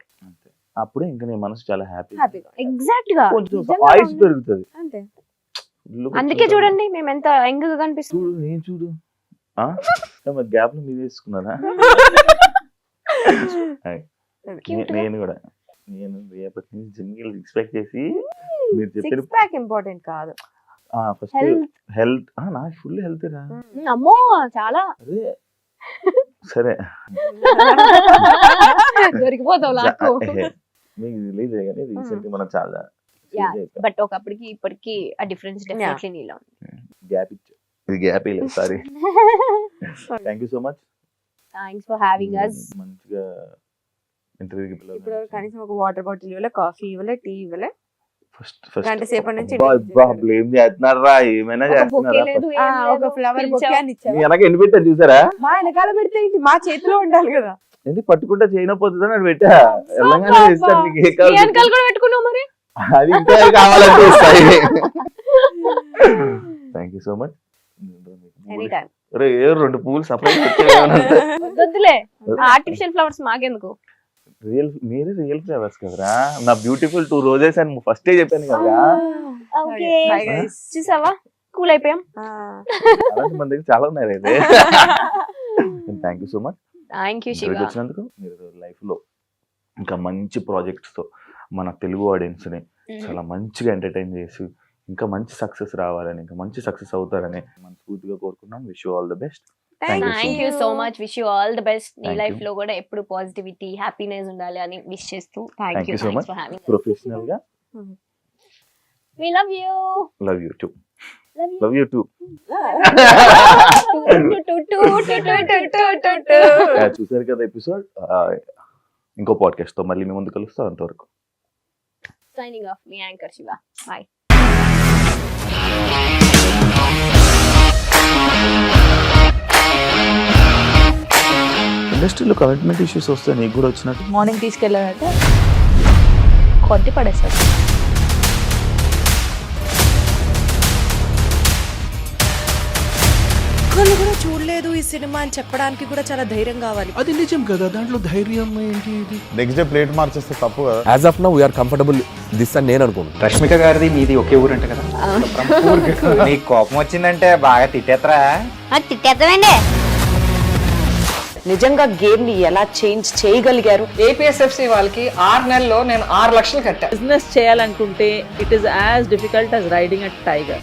అప్పుడే ఇంకా నీ మనసు చాలా హ్యాపీగా ఎగ్జాక్ట్ గా ఆయుష్ పెరుగుతుంది. అంతే. అందుకే చూడండి మేము ఎంత యంగ్ గా కనిపిస్తుంది. చూడు నేను చూడు గ్యాప్ లో మీరు వేసుకున్నారా? నేను కూడా రేపటి నుంచి జిమ్ ఎక్స్పెక్ట్ చేసి మీరు చెప్పిన ప్యాక్ ఇంపార్టెంట్ కాదు, ఫస్ట్ హెల్త్. నాకు ఫుల్ హెల్త్ రా. అమ్మో చాలా అదే సరే దొరికిపోతావు నాకు. మీకు తెలియదు కానీ రీసెంట్ మనం చాలా బట్ ఒకప్పటికి ఇప్పటికి ఆ డిఫరెన్స్ డెఫినెట్లీ నీలో గ్యాప్ ఇచ్చు. ఇది గ్యాప్ లేదు, sorry. Thank you so much. Thanks for having us. మంచిగా ఇంటర్వ్యూకి ఇప్పుడు కనీసం ఒక వాటర్ బాటిల్ ఇవ్వలే, కాఫీ ఇవ్వలే, టీ ఇవ్వలే. ఫస్ట్ గంట సేపటి నుంచి బ్లేమ్ చేస్తున్నారా, ఏమైనా చేస్తున్నారా? ఒక ఫ్లవర్ బొకే అని ఇచ్చారు. వెనక ఎన్ని పెట్టా చూసారా? మా వెనకాల పెడితే మా చేతిలో ఉండాలి కదా. ఎందుకు పట్టుకుంటే చేయకపోతుందని అది పెట్టా. తెలంగాణ ఇస్తాను మీకు ఏ కావాలి, పెట్టుకున్నావు మరి అది ఇంకా కావాలంటే ఇస్తాయి. Thank you so much. రెండు పూలు సపరేట్ వద్దులే, ఆర్టిఫిషియల్ ఫ్లవర్స్ మాకెందుకు. మీరే రియల్ ఫ్లేవర్స్ కదరా. నా బ్యూటిఫుల్ 2 రోజెస్ అని ఫస్ట్ చెప్పాను కదా. చూసావా కూల్ అయిపోయాం. అలాంటి మన దగ్గర చాలా ఉన్నాయి అయితే. Thank you so much. Thank you Shiva. వచ్చినందుకు మీరు లైఫ్ లో ఇంకా మంచి ప్రాజెక్ట్స్ తో మన తెలుగు ఆడియన్స్ ని చాలా మంచిగా ఎంటర్టైన్ చేసి ఇంకా మంచి సక్సెస్ రావాలని, ఇంకా మంచి సక్సెస్ అవుతారని మనస్ఫూర్తిగా కోరుకున్నాం. Wish you all the best. Thank you so much. Wish you all the best. నీ లైఫ్ లో కూడా ఎప్పుడు పాజిటివిటీ, హ్యాపీనెస్ ఉండాలి అని విష్ చేస్తూ thank you so much for having. Professional గా we love you. Love you too. Love you too. చూసారు కదా ఎపిసోడ్. ఇంకో పాడ్కాస్ట్ తో మళ్ళీ మీ ముందు కలుస్తాం. అంతవరకు signing off. Me anchor Shiva. By. ఇండస్ట్రీలో కమిట్మెంట్ ఇష్యూస్ వస్తే నీకు కూడా వచ్చినట్టు. మార్నింగ్ తీసుకెళ్ళాలంటే కొట్టి పడేస్తారు. ఒక్కళ్ళు కూడా చూడలేదు ఈ సినిమా అని చెప్పడానికి కూడా చాలా ధైర్యం కావాలి. అది నిజం కదా, దాంట్లో ధైర్యం ఏంటి? నెక్స్ట్ డే ప్లేట్ మార్చేస్తే తప్పు కదా. As of now we are comfortable this అని నేను అనుకుంటున్నాను. రష్మిక గారిది మీది ఒకే ఊరు అంట కదా. నీకు కోపం వచ్చిందంటే బాగా తిట్టేత్తరా? తిట్టేద్దామండి. నిజంగా గేమ్ ని ఎలా చేంజ్ చేయగలిగారు? ఏపీఎస్ఎఫ్సి వాళ్ళకి 6 నెలల్లో నేను 6 లక్షలు కట్టా. బిజినెస్ చేయాలనుకుంటే it is as difficult as riding a tiger.